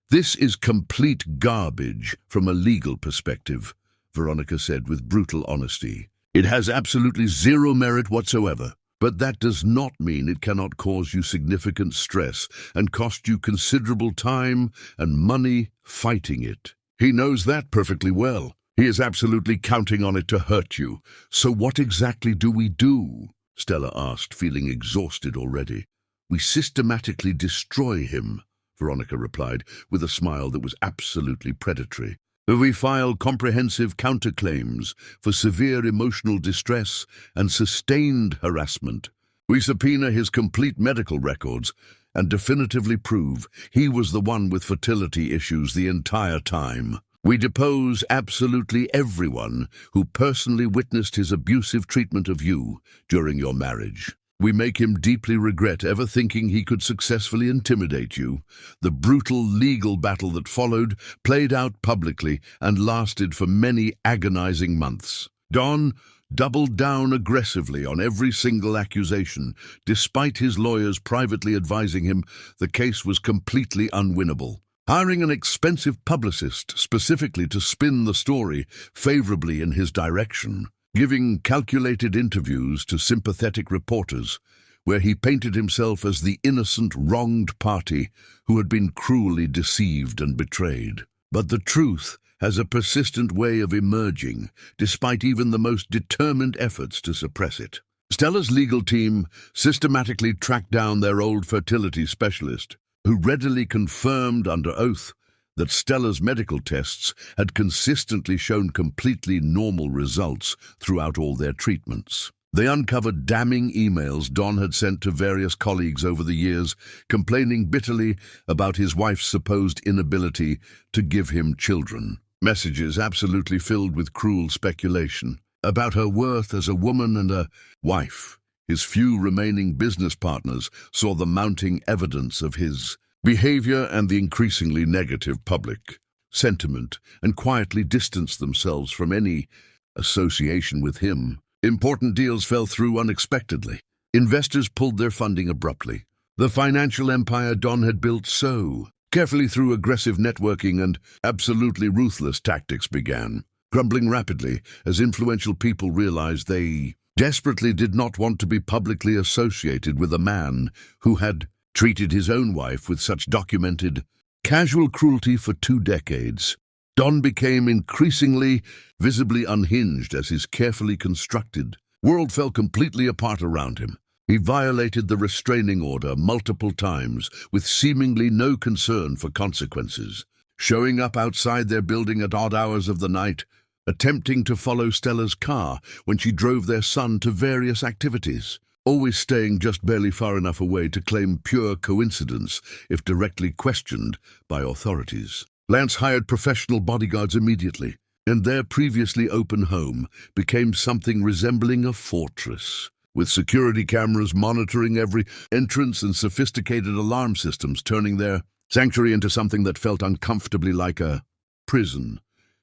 "This is complete garbage from a legal perspective," Veronica said with brutal honesty. "It has absolutely zero merit whatsoever. But that does not mean it cannot cause you significant stress and cost you considerable time and money fighting it. He knows that perfectly well. He is absolutely counting on it to hurt you. So what exactly do we do?" Stella asked, feeling exhausted already. "We systematically destroy him," Veronica replied, with a smile that was absolutely predatory. "We file comprehensive counterclaims for severe emotional distress and sustained harassment, We subpoena his complete medical records and definitively prove he was the one with fertility issues the entire time. We depose absolutely everyone who personally witnessed his abusive treatment of you during your marriage. We make him deeply regret ever thinking he could successfully intimidate you. The brutal legal battle that followed played out publicly and lasted for many agonizing months. Don doubled down aggressively on every single accusation, despite his lawyers privately advising him the case was completely unwinnable. Hiring an expensive publicist specifically to spin the story favorably in his direction, giving calculated interviews to sympathetic reporters, where he painted himself as the innocent, wronged party who had been cruelly deceived and betrayed. But the truth has a persistent way of emerging, despite even the most determined efforts to suppress it. Stella's legal team systematically tracked down their old fertility specialist, who readily confirmed under oath that Stella's medical tests had consistently shown completely normal results throughout all their treatments. They uncovered damning emails Don had sent to various colleagues over the years, complaining bitterly about his wife's supposed inability to give him children. Messages absolutely filled with cruel speculation about her worth as a woman and a wife. His few remaining business partners saw the mounting evidence of his behavior and the increasingly negative public sentiment and quietly distanced themselves from any association with him. Important deals fell through unexpectedly. Investors pulled their funding abruptly. The financial empire Don had built so carefully through aggressive networking and absolutely ruthless tactics began crumbling rapidly as influential people realized they desperately did not want to be publicly associated with a man who had treated his own wife with such documented, casual cruelty for 2 decades. Don became increasingly visibly unhinged as his carefully constructed world fell completely apart around him. He violated the restraining order multiple times with seemingly no concern for consequences, showing up outside their building at odd hours of the night, attempting to follow Stella's car when she drove their son to various activities, always staying just barely far enough away to claim pure coincidence if directly questioned by authorities. Lance hired professional bodyguards immediately, and their previously open home became something resembling a fortress, with security cameras monitoring every entrance and sophisticated alarm systems turning their sanctuary into something that felt uncomfortably like a prison.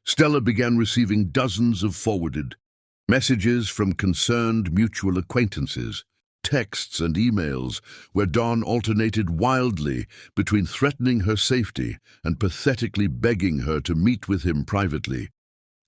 Stella began receiving dozens of forwarded messages from concerned mutual acquaintances, texts and emails where Don alternated wildly between threatening her safety and pathetically begging her to meet with him privately,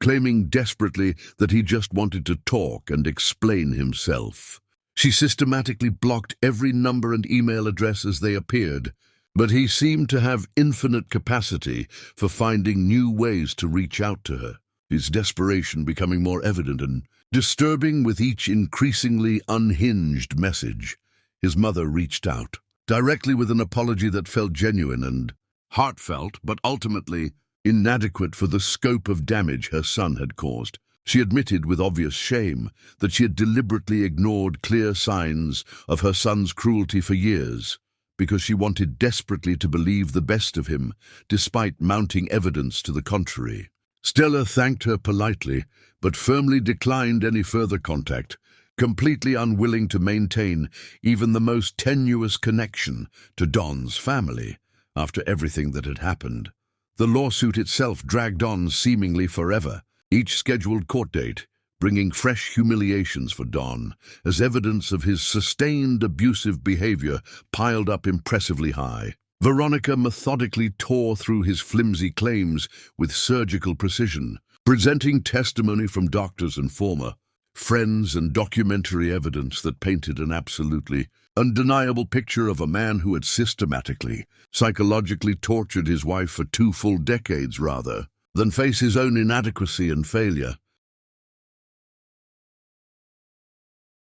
claiming desperately that he just wanted to talk and explain himself. She systematically blocked every number and email address as they appeared, but he seemed to have infinite capacity for finding new ways to reach out to her, his desperation becoming more evident and disturbing with each increasingly unhinged message. His mother reached out, directly with an apology that felt genuine and heartfelt, but ultimately inadequate for the scope of damage her son had caused. She admitted with obvious shame that she had deliberately ignored clear signs of her son's cruelty for years, because she wanted desperately to believe the best of him, despite mounting evidence to the contrary. Stella thanked her politely, but firmly declined any further contact, completely unwilling to maintain even the most tenuous connection to Don's family after everything that had happened. The lawsuit itself dragged on seemingly forever, each scheduled court date bringing fresh humiliations for Don, as evidence of his sustained abusive behavior piled up impressively high. Veronica methodically tore through his flimsy claims with surgical precision, presenting testimony from doctors and former friends and documentary evidence that painted an absolutely undeniable picture of a man who had systematically, psychologically tortured his wife for 2 full decades rather than face his own inadequacy and failure.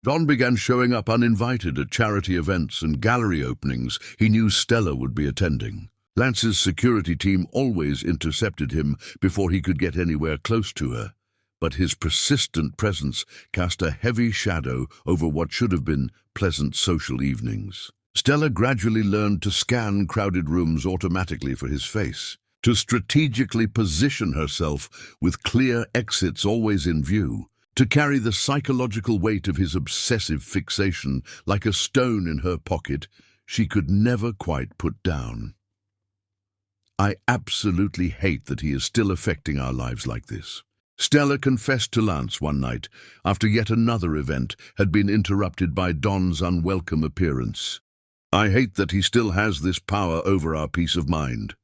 Don began showing up uninvited at charity events and gallery openings he knew Stella would be attending. Lance's security team always intercepted him before he could get anywhere close to her, but his persistent presence cast a heavy shadow over what should have been pleasant social evenings. Stella gradually learned to scan crowded rooms automatically for his face, to strategically position herself with clear exits always in view, to carry the psychological weight of his obsessive fixation like a stone in her pocket she could never quite put down. "I absolutely hate that he is still affecting our lives like this," Stella confessed to Lance one night after yet another event had been interrupted by Don's unwelcome appearance. "I hate that he still has this power over our peace of mind."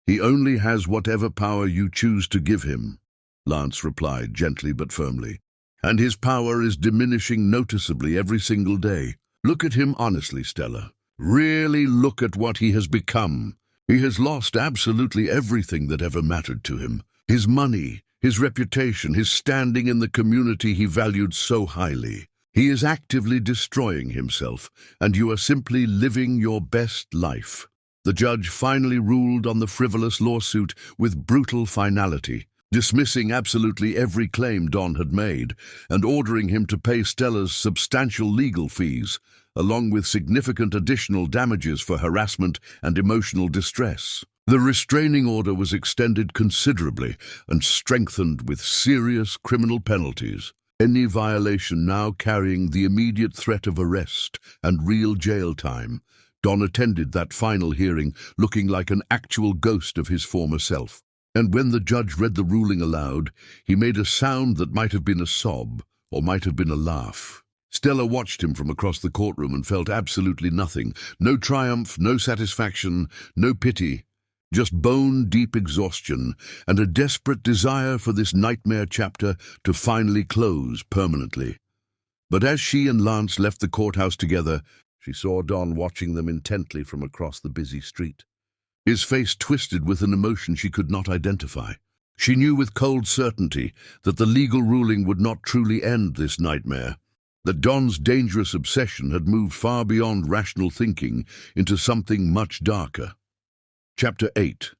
"He only has whatever power you choose to give him," Lance replied gently but firmly. "And his power is diminishing noticeably every single day. Look at him honestly, Stella. Really look at what he has become. He has lost absolutely everything that ever mattered to him. His money, his reputation, his standing in the community he valued so highly. He is actively destroying himself, and you are simply living your best life." The judge finally ruled on the frivolous lawsuit with brutal finality, dismissing absolutely every claim Don had made and ordering him to pay Stella's substantial legal fees, along with significant additional damages for harassment and emotional distress. The restraining order was extended considerably and strengthened with serious criminal penalties, any violation now carrying the immediate threat of arrest and real jail time. Don attended that final hearing looking like an actual ghost of his former self. And when the judge read the ruling aloud, he made a sound that might have been a sob or might have been a laugh. Stella watched him from across the courtroom and felt absolutely nothing. No triumph, no satisfaction, no pity. Just bone-deep exhaustion and a desperate desire for this nightmare chapter to finally close permanently. But as she and Lance left the courthouse together, she saw Don watching them intently from across the busy street. His face twisted with an emotion she could not identify. She knew with cold certainty that the legal ruling would not truly end this nightmare, that Don's dangerous obsession had moved far beyond rational thinking into something much darker. Chapter 8.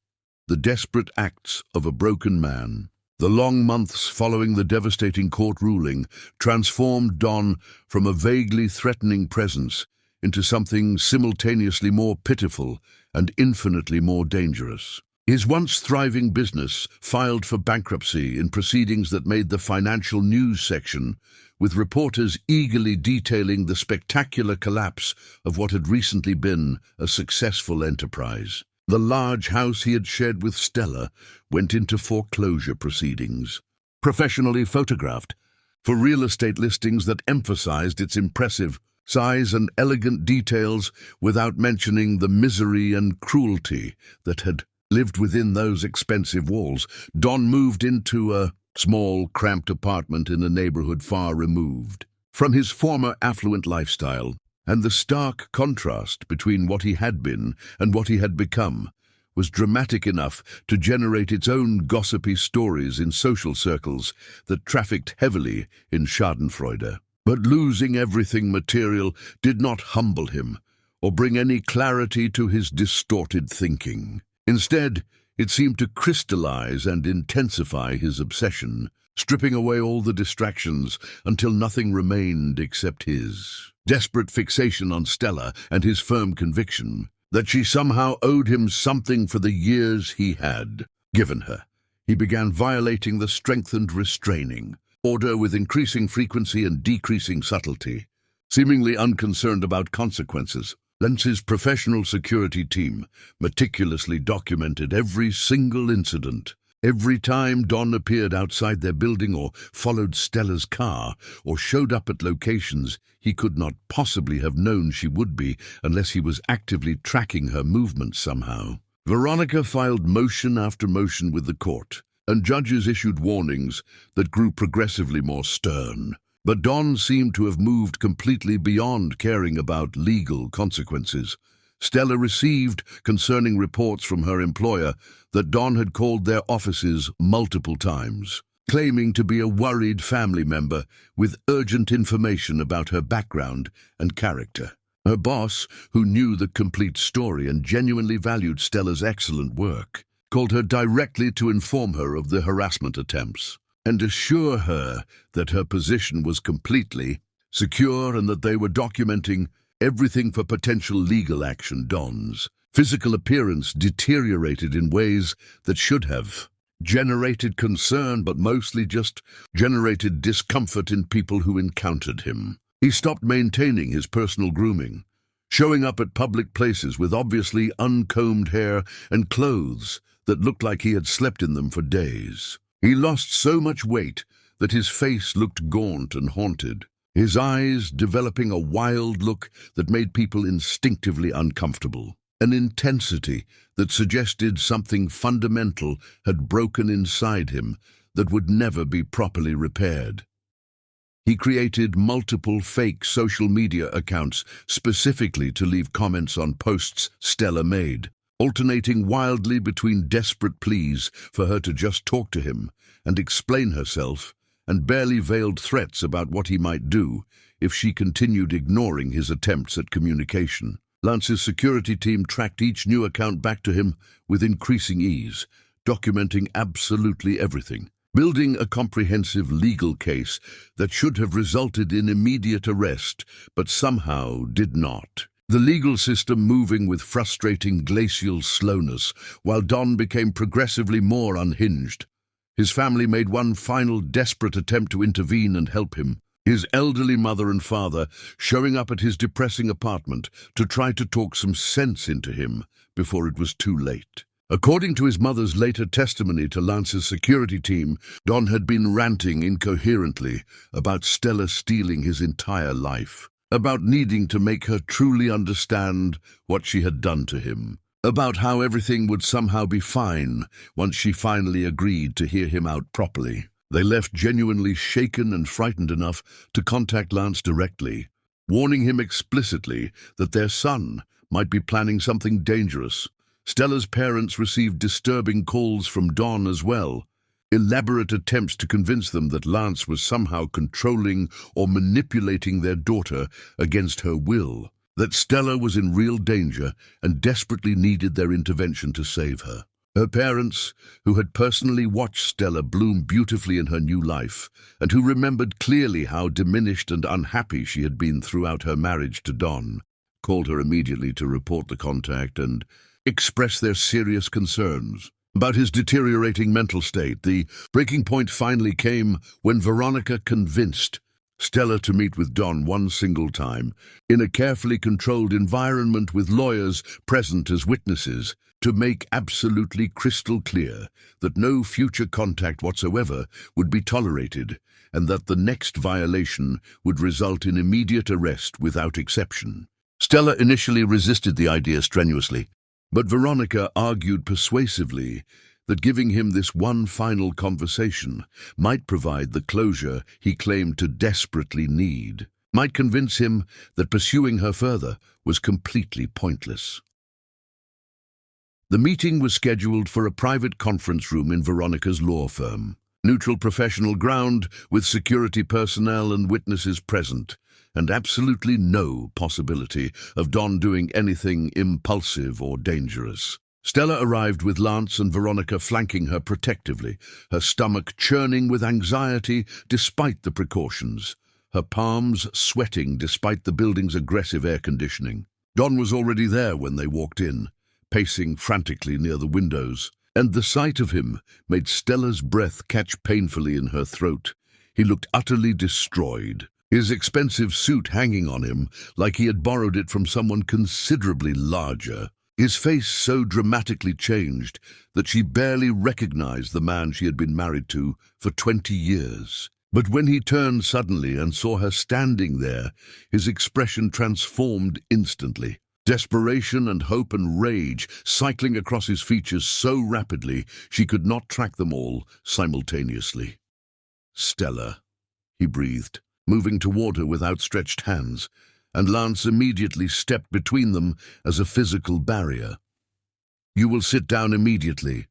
The Desperate Acts of a Broken Man. The long months following the devastating court ruling transformed Don from a vaguely threatening presence into something simultaneously more pitiful and infinitely more dangerous. His once thriving business filed for bankruptcy in proceedings that made the financial news section, with reporters eagerly detailing the spectacular collapse of what had recently been a successful enterprise. The large house he had shared with Stella went into foreclosure proceedings, professionally photographed, for real estate listings that emphasized its impressive size and elegant details without mentioning the misery and cruelty that had lived within those expensive walls. Don moved into a small, cramped apartment in a neighborhood far removed from his former affluent lifestyle, and the stark contrast between what he had been and what he had become was dramatic enough to generate its own gossipy stories in social circles that trafficked heavily in schadenfreude. But losing everything material did not humble him or bring any clarity to his distorted thinking. Instead, it seemed to crystallize and intensify his obsession, stripping away all the distractions until nothing remained except his desperate fixation on Stella and his firm conviction that she somehow owed him something for the years he had given her. He began violating the strengthened restraining order with increasing frequency and decreasing subtlety, seemingly unconcerned about consequences. Lance's professional security team meticulously documented every single incident. Every time Don appeared outside their building or followed Stella's car or showed up at locations he could not possibly have known she would be unless he was actively tracking her movements somehow. Veronica filed motion after motion with the court, and judges issued warnings that grew progressively more stern. But Don seemed to have moved completely beyond caring about legal consequences. Stella received concerning reports from her employer that Don had called their offices multiple times, claiming to be a worried family member with urgent information about her background and character. Her boss, who knew the complete story and genuinely valued Stella's excellent work, called her directly to inform her of the harassment attempts. and assure her that her position was completely secure and that they were documenting everything for potential legal action. Don's physical appearance deteriorated in ways that should have generated concern, but mostly just generated discomfort in people who encountered him. He stopped maintaining his personal grooming, showing up at public places with obviously uncombed hair and clothes that looked like he had slept in them for days. He lost so much weight that his face looked gaunt and haunted, his eyes developing a wild look that made people instinctively uncomfortable, an intensity that suggested something fundamental had broken inside him that would never be properly repaired. He created multiple fake social media accounts specifically to leave comments on posts Stella made, alternating wildly between desperate pleas for her to just talk to him and explain herself, and barely veiled threats about what he might do if she continued ignoring his attempts at communication. Lance's security team tracked each new account back to him with increasing ease, documenting absolutely everything, building a comprehensive legal case that should have resulted in immediate arrest, but somehow did not. The legal system moving with frustrating glacial slowness, while Don became progressively more unhinged. His family made one final desperate attempt to intervene and help him, his elderly mother and father showing up at his depressing apartment to try to talk some sense into him before it was too late. According to his mother's later testimony to Lance's security team, Don had been ranting incoherently about Stella stealing his entire life, about needing to make her truly understand what she had done to him, about how everything would somehow be fine once she finally agreed to hear him out properly. They left genuinely shaken and frightened enough to contact Lance directly, warning him explicitly that their son might be planning something dangerous. Stella's parents received disturbing calls from Don as well, elaborate attempts to convince them that Lance was somehow controlling or manipulating their daughter against her will, that Stella was in real danger and desperately needed their intervention to save her. Her parents, who had personally watched Stella bloom beautifully in her new life, and who remembered clearly how diminished and unhappy she had been throughout her marriage to Don, called her immediately to report the contact and express their serious concerns about his deteriorating mental state. The breaking point finally came when Veronica convinced Stella to meet with Don one single time, in a carefully controlled environment with lawyers present as witnesses, to make absolutely crystal clear that no future contact whatsoever would be tolerated, and that the next violation would result in immediate arrest without exception. Stella initially resisted the idea strenuously, but Veronica argued persuasively that giving him this one final conversation might provide the closure he claimed to desperately need, might convince him that pursuing her further was completely pointless. The meeting was scheduled for a private conference room in Veronica's law firm, neutral professional ground with security personnel and witnesses present, and absolutely no possibility of Don doing anything impulsive or dangerous. Stella arrived with Lance and Veronica flanking her protectively, her stomach churning with anxiety despite the precautions, her palms sweating despite the building's aggressive air conditioning. Don was already there when they walked in, pacing frantically near the windows, and the sight of him made Stella's breath catch painfully in her throat. He looked utterly destroyed, his expensive suit hanging on him like he had borrowed it from someone considerably larger, his face so dramatically changed that she barely recognized the man she had been married to for 20 years. But when he turned suddenly and saw her standing there, his expression transformed instantly. Desperation and hope and rage cycling across his features so rapidly she could not track them all simultaneously. "Stella," he breathed, moving toward her with outstretched hands, and Lance immediately stepped between them as a physical barrier. "You will sit down immediately,"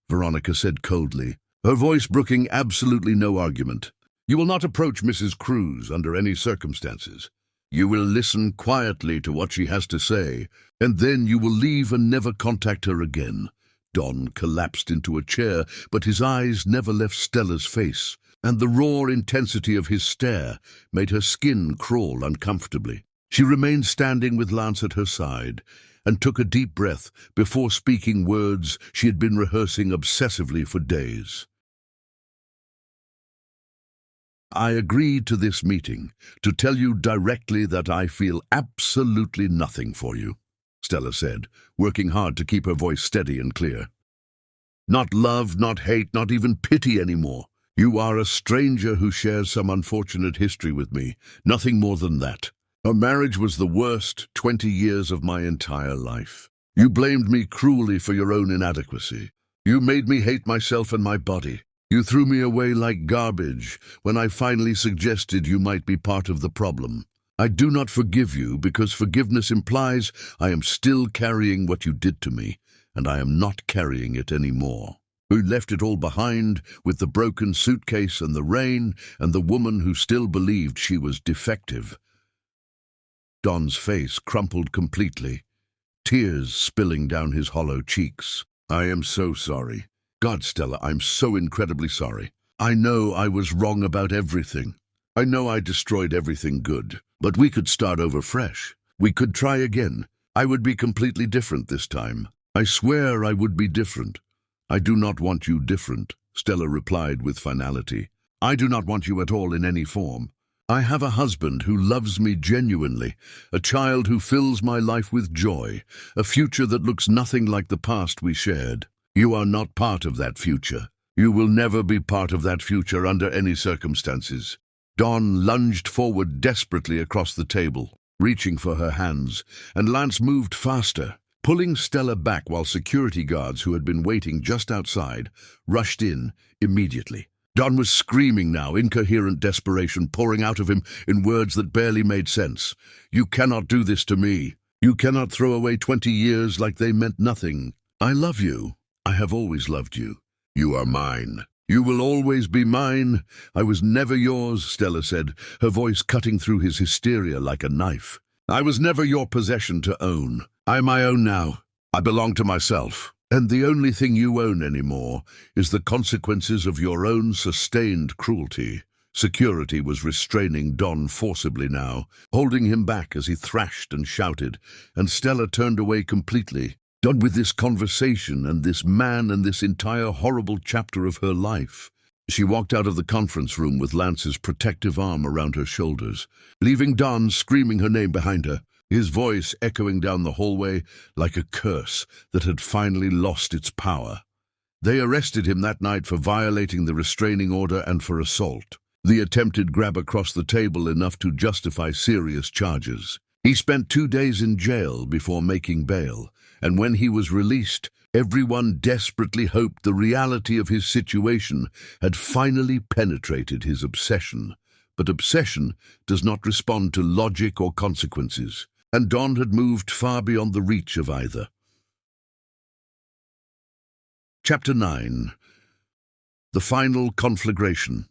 Veronica said coldly, her voice brooking absolutely no argument. "You will not approach Mrs. Cruz under any circumstances. You will listen quietly to what she has to say, and then you will leave and never contact her again." Don collapsed into a chair, but his eyes never left Stella's face, and the raw intensity of his stare made her skin crawl uncomfortably. She remained standing with Lance at her side and took a deep breath before speaking words she had been rehearsing obsessively for days. "I agreed to this meeting to tell you directly that I feel absolutely nothing for you," Stella said, working hard to keep her voice steady and clear. "Not love, not hate, not even pity anymore. You are a stranger who shares some unfortunate history with me, nothing more than that. Our marriage was the worst 20 years of my entire life. You blamed me cruelly for your own inadequacy. You made me hate myself and my body. You threw me away like garbage when I finally suggested you might be part of the problem. I do not forgive you because forgiveness implies I am still carrying what you did to me, and I am not carrying it anymore. We left it all behind with the broken suitcase and the rain and the woman who still believed she was defective." Don's face crumpled completely, tears spilling down his hollow cheeks. "I am so sorry. God, Stella, I'm so incredibly sorry. I know I was wrong about everything. I know I destroyed everything good, but we could start over fresh. We could try again. I would be completely different this time. I swear I would be different." "I do not want you different," Stella replied with finality. "I do not want you at all in any form. I have a husband who loves me genuinely, a child who fills my life with joy, a future that looks nothing like the past we shared. You are not part of that future. You will never be part of that future under any circumstances." Don lunged forward desperately across the table, reaching for her hands, and Lance moved faster, pulling Stella back while security guards who had been waiting just outside rushed in immediately. Don was screaming now, incoherent desperation pouring out of him in words that barely made sense. "You cannot do this to me. You cannot throw away 20 years like they meant nothing. I love you. I have always loved you. You are mine. You will always be mine. I was never yours," Stella said, her voice cutting through his hysteria like a knife. "I was never your possession to own. I am my own now. I belong to myself. And the only thing you own anymore is the consequences of your own sustained cruelty." Security was restraining Don forcibly now, holding him back as he thrashed and shouted, and Stella turned away completely, done with this conversation and this man and this entire horrible chapter of her life. She walked out of the conference room with Lance's protective arm around her shoulders, leaving Don screaming her name behind her, his voice echoing down the hallway like a curse that had finally lost its power. They arrested him that night for violating the restraining order and for assault, the attempted grab across the table enough to justify serious charges. He spent 2 days in jail before making bail, and when he was released, everyone desperately hoped the reality of his situation had finally penetrated his obsession. But obsession does not respond to logic or consequences, and Don had moved far beyond the reach of either. Chapter 9. The Final Conflagration.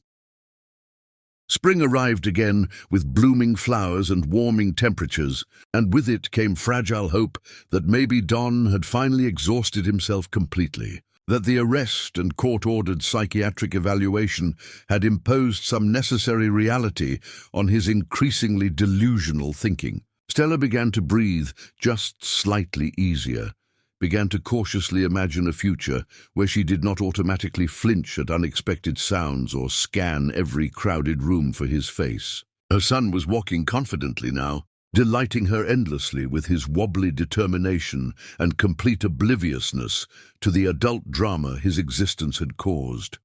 Spring arrived again with blooming flowers and warming temperatures, and with it came fragile hope that maybe Don had finally exhausted himself completely, that the arrest and court-ordered psychiatric evaluation had imposed some necessary reality on his increasingly delusional thinking. Stella began to breathe just slightly easier, began to cautiously imagine a future where she did not automatically flinch at unexpected sounds or scan every crowded room for his face. Her son was walking confidently now, delighting her endlessly with his wobbly determination and complete obliviousness to the adult drama his existence had caused.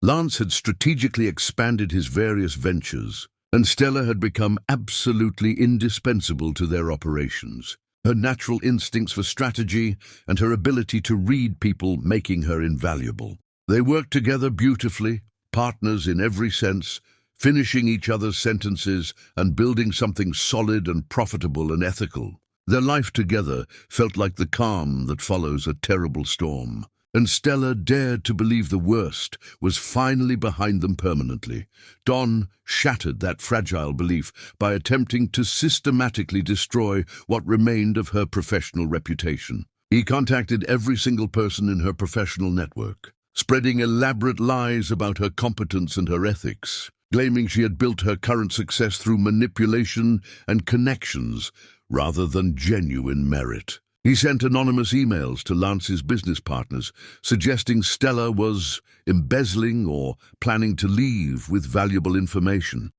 Lance had strategically expanded his various ventures, and Stella had become absolutely indispensable to their operations, her natural instincts for strategy and her ability to read people making her invaluable. They worked together beautifully, partners in every sense, finishing each other's sentences and building something solid and profitable and ethical. Their life together felt like the calm that follows a terrible storm, and Stella dared to believe the worst was finally behind them permanently. Don shattered that fragile belief by attempting to systematically destroy what remained of her professional reputation. He contacted every single person in her professional network, spreading elaborate lies about her competence and her ethics, claiming she had built her current success through manipulation and connections rather than genuine merit. He sent anonymous emails to Lance's business partners, suggesting Stella was embezzling or planning to leave with valuable information.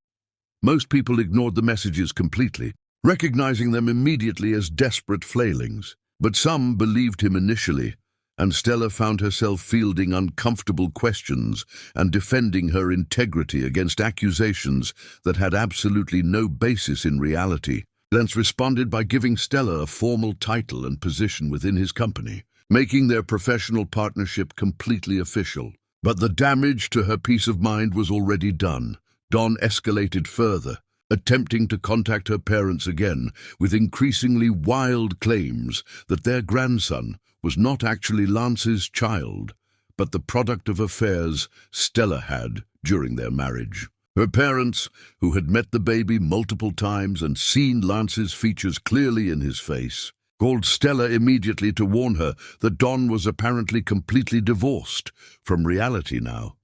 Most people ignored the messages completely, recognizing them immediately as desperate flailings. But some believed him initially, and Stella found herself fielding uncomfortable questions and defending her integrity against accusations that had absolutely no basis in reality. Lance responded by giving Stella a formal title and position within his company, making their professional partnership completely official. But the damage to her peace of mind was already done. Dawn escalated further, attempting to contact her parents again with increasingly wild claims that their grandson was not actually Lance's child, but the product of affairs Stella had during their marriage. Her parents, who had met the baby multiple times and seen Lance's features clearly in his face, called Stella immediately to warn her that Dawn was apparently completely divorced from reality now.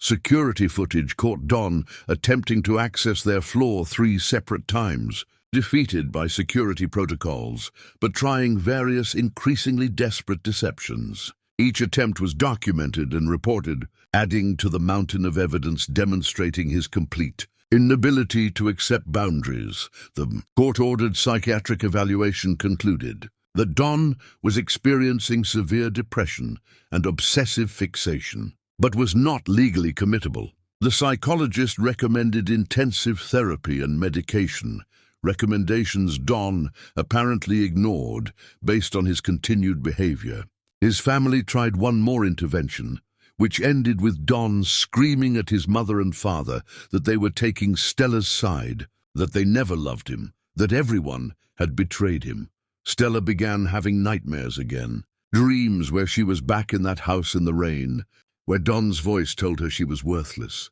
Security footage caught Dawn attempting to access their floor 3 separate times, defeated by security protocols, but trying various increasingly desperate deceptions. Each attempt was documented and reported, adding to the mountain of evidence demonstrating his complete inability to accept boundaries. The court-ordered psychiatric evaluation concluded that Dawn was experiencing severe depression and obsessive fixation, but was not legally committable. The psychologist recommended intensive therapy and medication, recommendations Dawn apparently ignored based on his continued behavior. His family tried one more intervention, which ended with Dawn screaming at his mother and father that they were taking Stella's side, that they never loved him, that everyone had betrayed him. Stella began having nightmares again, dreams where she was back in that house in the rain, where Dawn's voice told her she was worthless.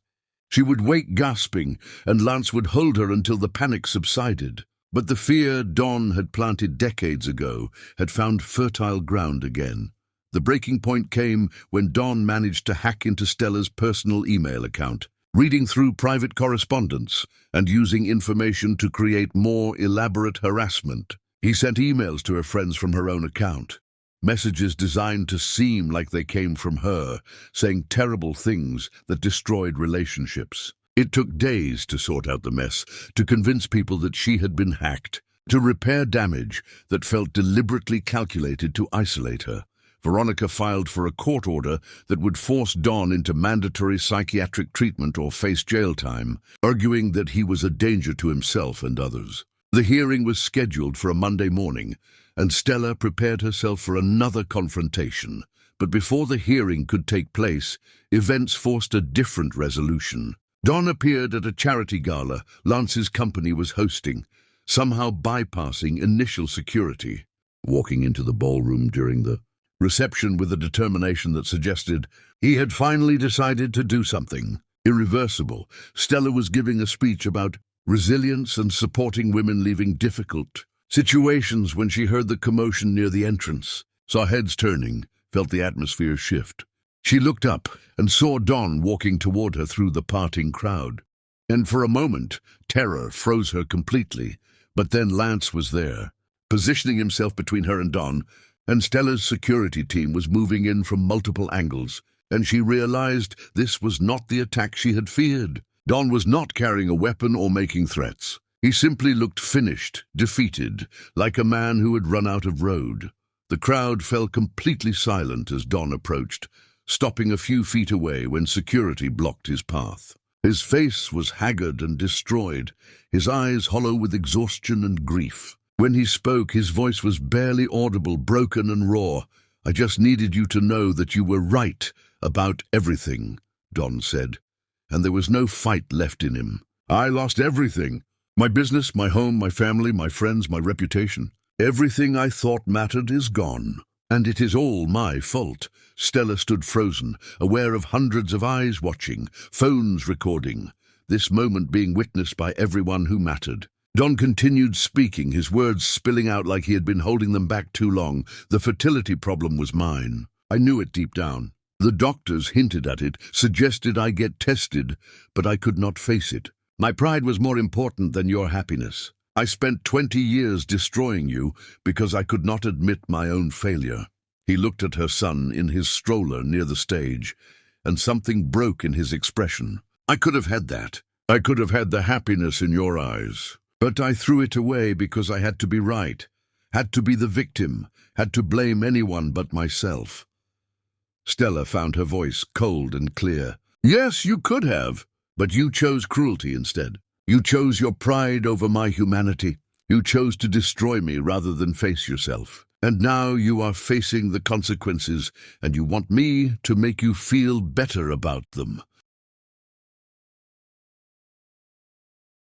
She would wake gasping, and Lance would hold her until the panic subsided. But the fear Dawn had planted decades ago had found fertile ground again. The breaking point came when Dawn managed to hack into Stella's personal email account, reading through private correspondence and using information to create more elaborate harassment. He sent emails to her friends from her own account, messages designed to seem like they came from her, saying terrible things that destroyed relationships. It took days to sort out the mess, to convince people that she had been hacked, to repair damage that felt deliberately calculated to isolate her. Veronica filed for a court order that would force Dawn into mandatory psychiatric treatment or face jail time, arguing that he was a danger to himself and others. The hearing was scheduled for a Monday morning, and Stella prepared herself for another confrontation. But before the hearing could take place, events forced a different resolution. Dawn appeared at a charity gala Lance's company was hosting, somehow bypassing initial security, walking into the ballroom during the reception with a determination that suggested he had finally decided to do something irreversible. Stella was giving a speech about resilience and supporting women leaving difficult situations when she heard the commotion near the entrance, saw heads turning, felt the atmosphere shift. She looked up and saw Dawn walking toward her through the parting crowd. And for a moment, terror froze her completely. But then Lance was there, positioning himself between her and Dawn, and Stella's security team was moving in from multiple angles, and she realized this was not the attack she had feared. Dawn was not carrying a weapon or making threats. He simply looked finished, defeated, like a man who had run out of road. The crowd fell completely silent as Dawn approached, stopping a few feet away when security blocked his path. His face was haggard and destroyed, his eyes hollow with exhaustion and grief. When he spoke, his voice was barely audible, broken and raw. "I just needed you to know that you were right about everything," Dawn said, and there was no fight left in him. "I lost everything. My business, my home, my family, my friends, my reputation. Everything I thought mattered is gone. And it is all my fault." Stella stood frozen, aware of hundreds of eyes watching, phones recording, this moment being witnessed by everyone who mattered. Dawn continued speaking, his words spilling out like he had been holding them back too long. "The fertility problem was mine. I knew it deep down. The doctors hinted at it, suggested I get tested, but I could not face it. My pride was more important than your happiness. I spent 20 years destroying you because I could not admit my own failure." He looked at her son in his stroller near the stage, and something broke in his expression. "I could have had that. I could have had the happiness in your eyes. But I threw it away because I had to be right, had to be the victim, had to blame anyone but myself." Stella found her voice cold and clear. "Yes, you could have, but you chose cruelty instead. You chose your pride over my humanity. You chose to destroy me rather than face yourself. And now you are facing the consequences, and you want me to make you feel better about them."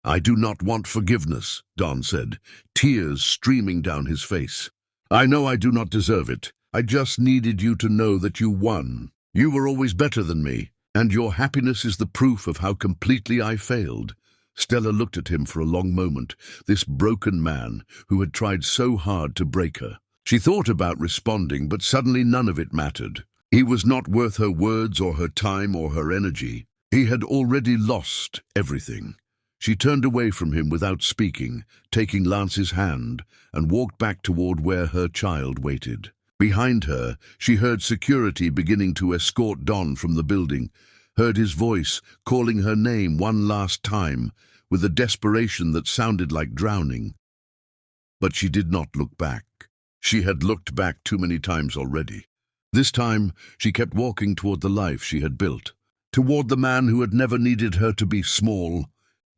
"I do not want forgiveness," Don said, tears streaming down his face. "I know I do not deserve it. I just needed you to know that you won. You were always better than me, and your happiness is the proof of how completely I failed." Stella looked at him for a long moment, this broken man who had tried so hard to break her. She thought about responding, but suddenly none of it mattered. He was not worth her words or her time or her energy. He had already lost everything. She turned away from him without speaking, taking Lance's hand, and walked back toward where her child waited. Behind her, she heard security beginning to escort Don from the building, heard his voice calling her name one last time, with a desperation that sounded like drowning. But she did not look back. She had looked back too many times already. This time, she kept walking toward the life she had built, toward the man who had never needed her to be small,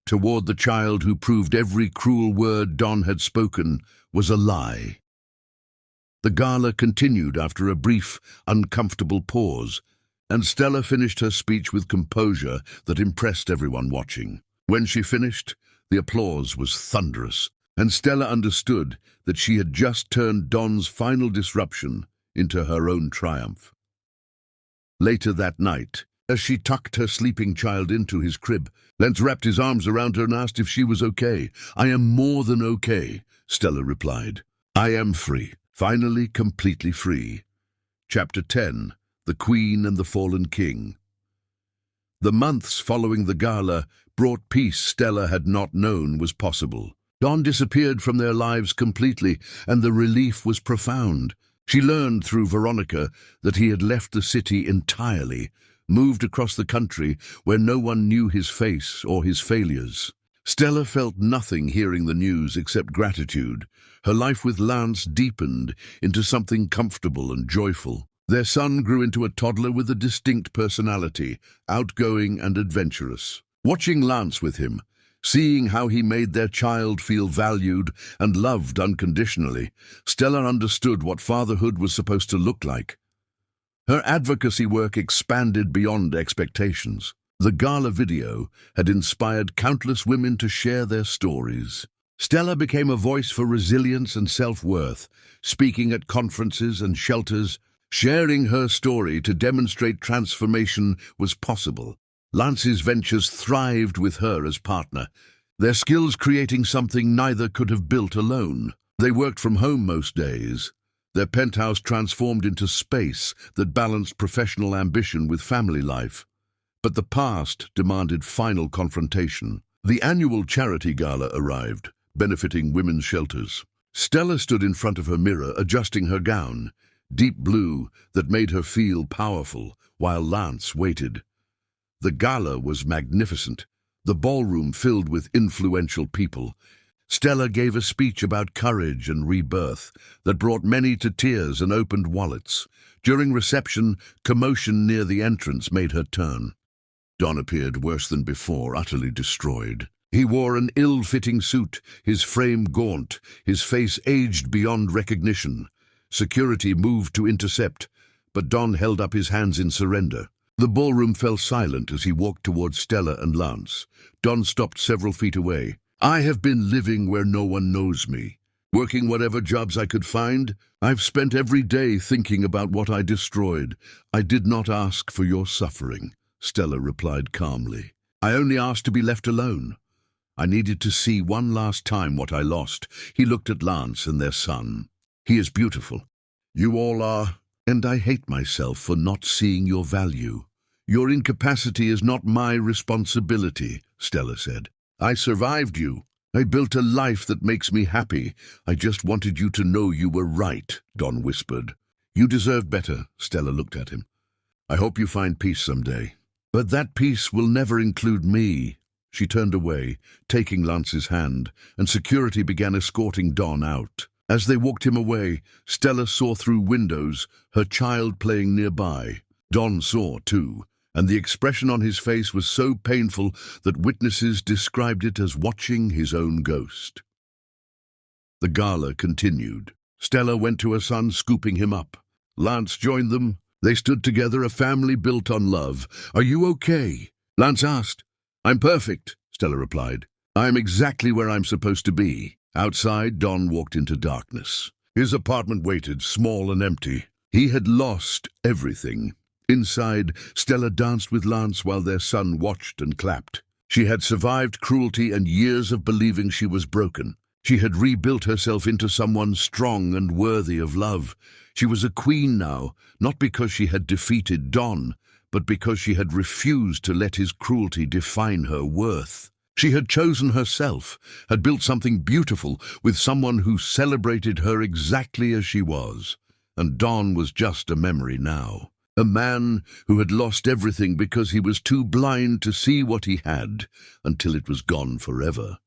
toward the child who proved every cruel word Don had spoken was a lie. The gala continued after a brief, uncomfortable pause, and Stella finished her speech with composure that impressed everyone watching. When she finished, the applause was thunderous, and Stella understood that she had just turned Don's final disruption into her own triumph. Later that night, as she tucked her sleeping child into his crib, Lance wrapped his arms around her and asked if she was okay. "I am more than okay," Stella replied. "I am free, finally completely free." Chapter 10. The Queen and the Fallen King. The months following the gala brought peace Stella had not known was possible. Don disappeared from their lives completely, and the relief was profound. She learned through Veronica that he had left the city entirely, moved across the country where no one knew his face or his failures. Stella felt nothing hearing the news except gratitude. Her life with Lance deepened into something comfortable and joyful. Their son grew into a toddler with a distinct personality, outgoing and adventurous. Watching Lance with him, seeing how he made their child feel valued and loved unconditionally, Stella understood what fatherhood was supposed to look like. Her advocacy work expanded beyond expectations. The gala video had inspired countless women to share their stories. Stella became a voice for resilience and self-worth, speaking at conferences and shelters, sharing her story to demonstrate transformation was possible. Lance's ventures thrived with her as partner, their skills creating something neither could have built alone. They worked from home most days, their penthouse transformed into space that balanced professional ambition with family life. But the past demanded final confrontation. The annual charity gala arrived, benefiting women's shelters. Stella stood in front of her mirror, adjusting her gown, deep blue that made her feel powerful, while Lance waited. The gala was magnificent, the ballroom filled with influential people. Stella gave a speech about courage and rebirth that brought many to tears and opened wallets. During reception, commotion near the entrance made her turn. Don appeared worse than before, utterly destroyed. He wore an ill-fitting suit, his frame gaunt, his face aged beyond recognition. Security moved to intercept, but Don held up his hands in surrender. The ballroom fell silent as he walked towards Stella and Lance. Don stopped several feet away. "I have been living where no one knows me, working whatever jobs I could find. I've spent every day thinking about what I destroyed. I did not ask for your suffering," Stella replied calmly. "I only asked to be left alone. I needed to see one last time what I lost." He looked at Lance and their son. "He is beautiful. You all are. And I hate myself for not seeing your value. Your incapacity is not my responsibility, Stella said. I survived you. I built a life that makes me happy. I just wanted you to know you were right, Don whispered. You deserve better, Stella looked at him. I hope you find peace someday. But that peace will never include me. She turned away, taking Lance's hand, and security began escorting Don out. As they walked him away, Stella saw through windows her child playing nearby. Don saw, too, and the expression on his face was so painful that witnesses described it as watching his own ghost. The gala continued. Stella went to her son, scooping him up. Lance joined them. They stood together, a family built on love. Are you okay? Lance asked. I'm perfect, Stella replied. I'm exactly where I'm supposed to be. Outside, Don walked into darkness. His apartment waited, small and empty. He had lost everything. Inside, Stella danced with Lance while their son watched and clapped. She had survived cruelty and years of believing she was broken. She had rebuilt herself into someone strong and worthy of love. She was a queen now, not because she had defeated Don, but because she had refused to let his cruelty define her worth. She had chosen herself, had built something beautiful with someone who celebrated her exactly as she was. And Don was just a memory now. A man who had lost everything because he was too blind to see what he had until it was gone forever.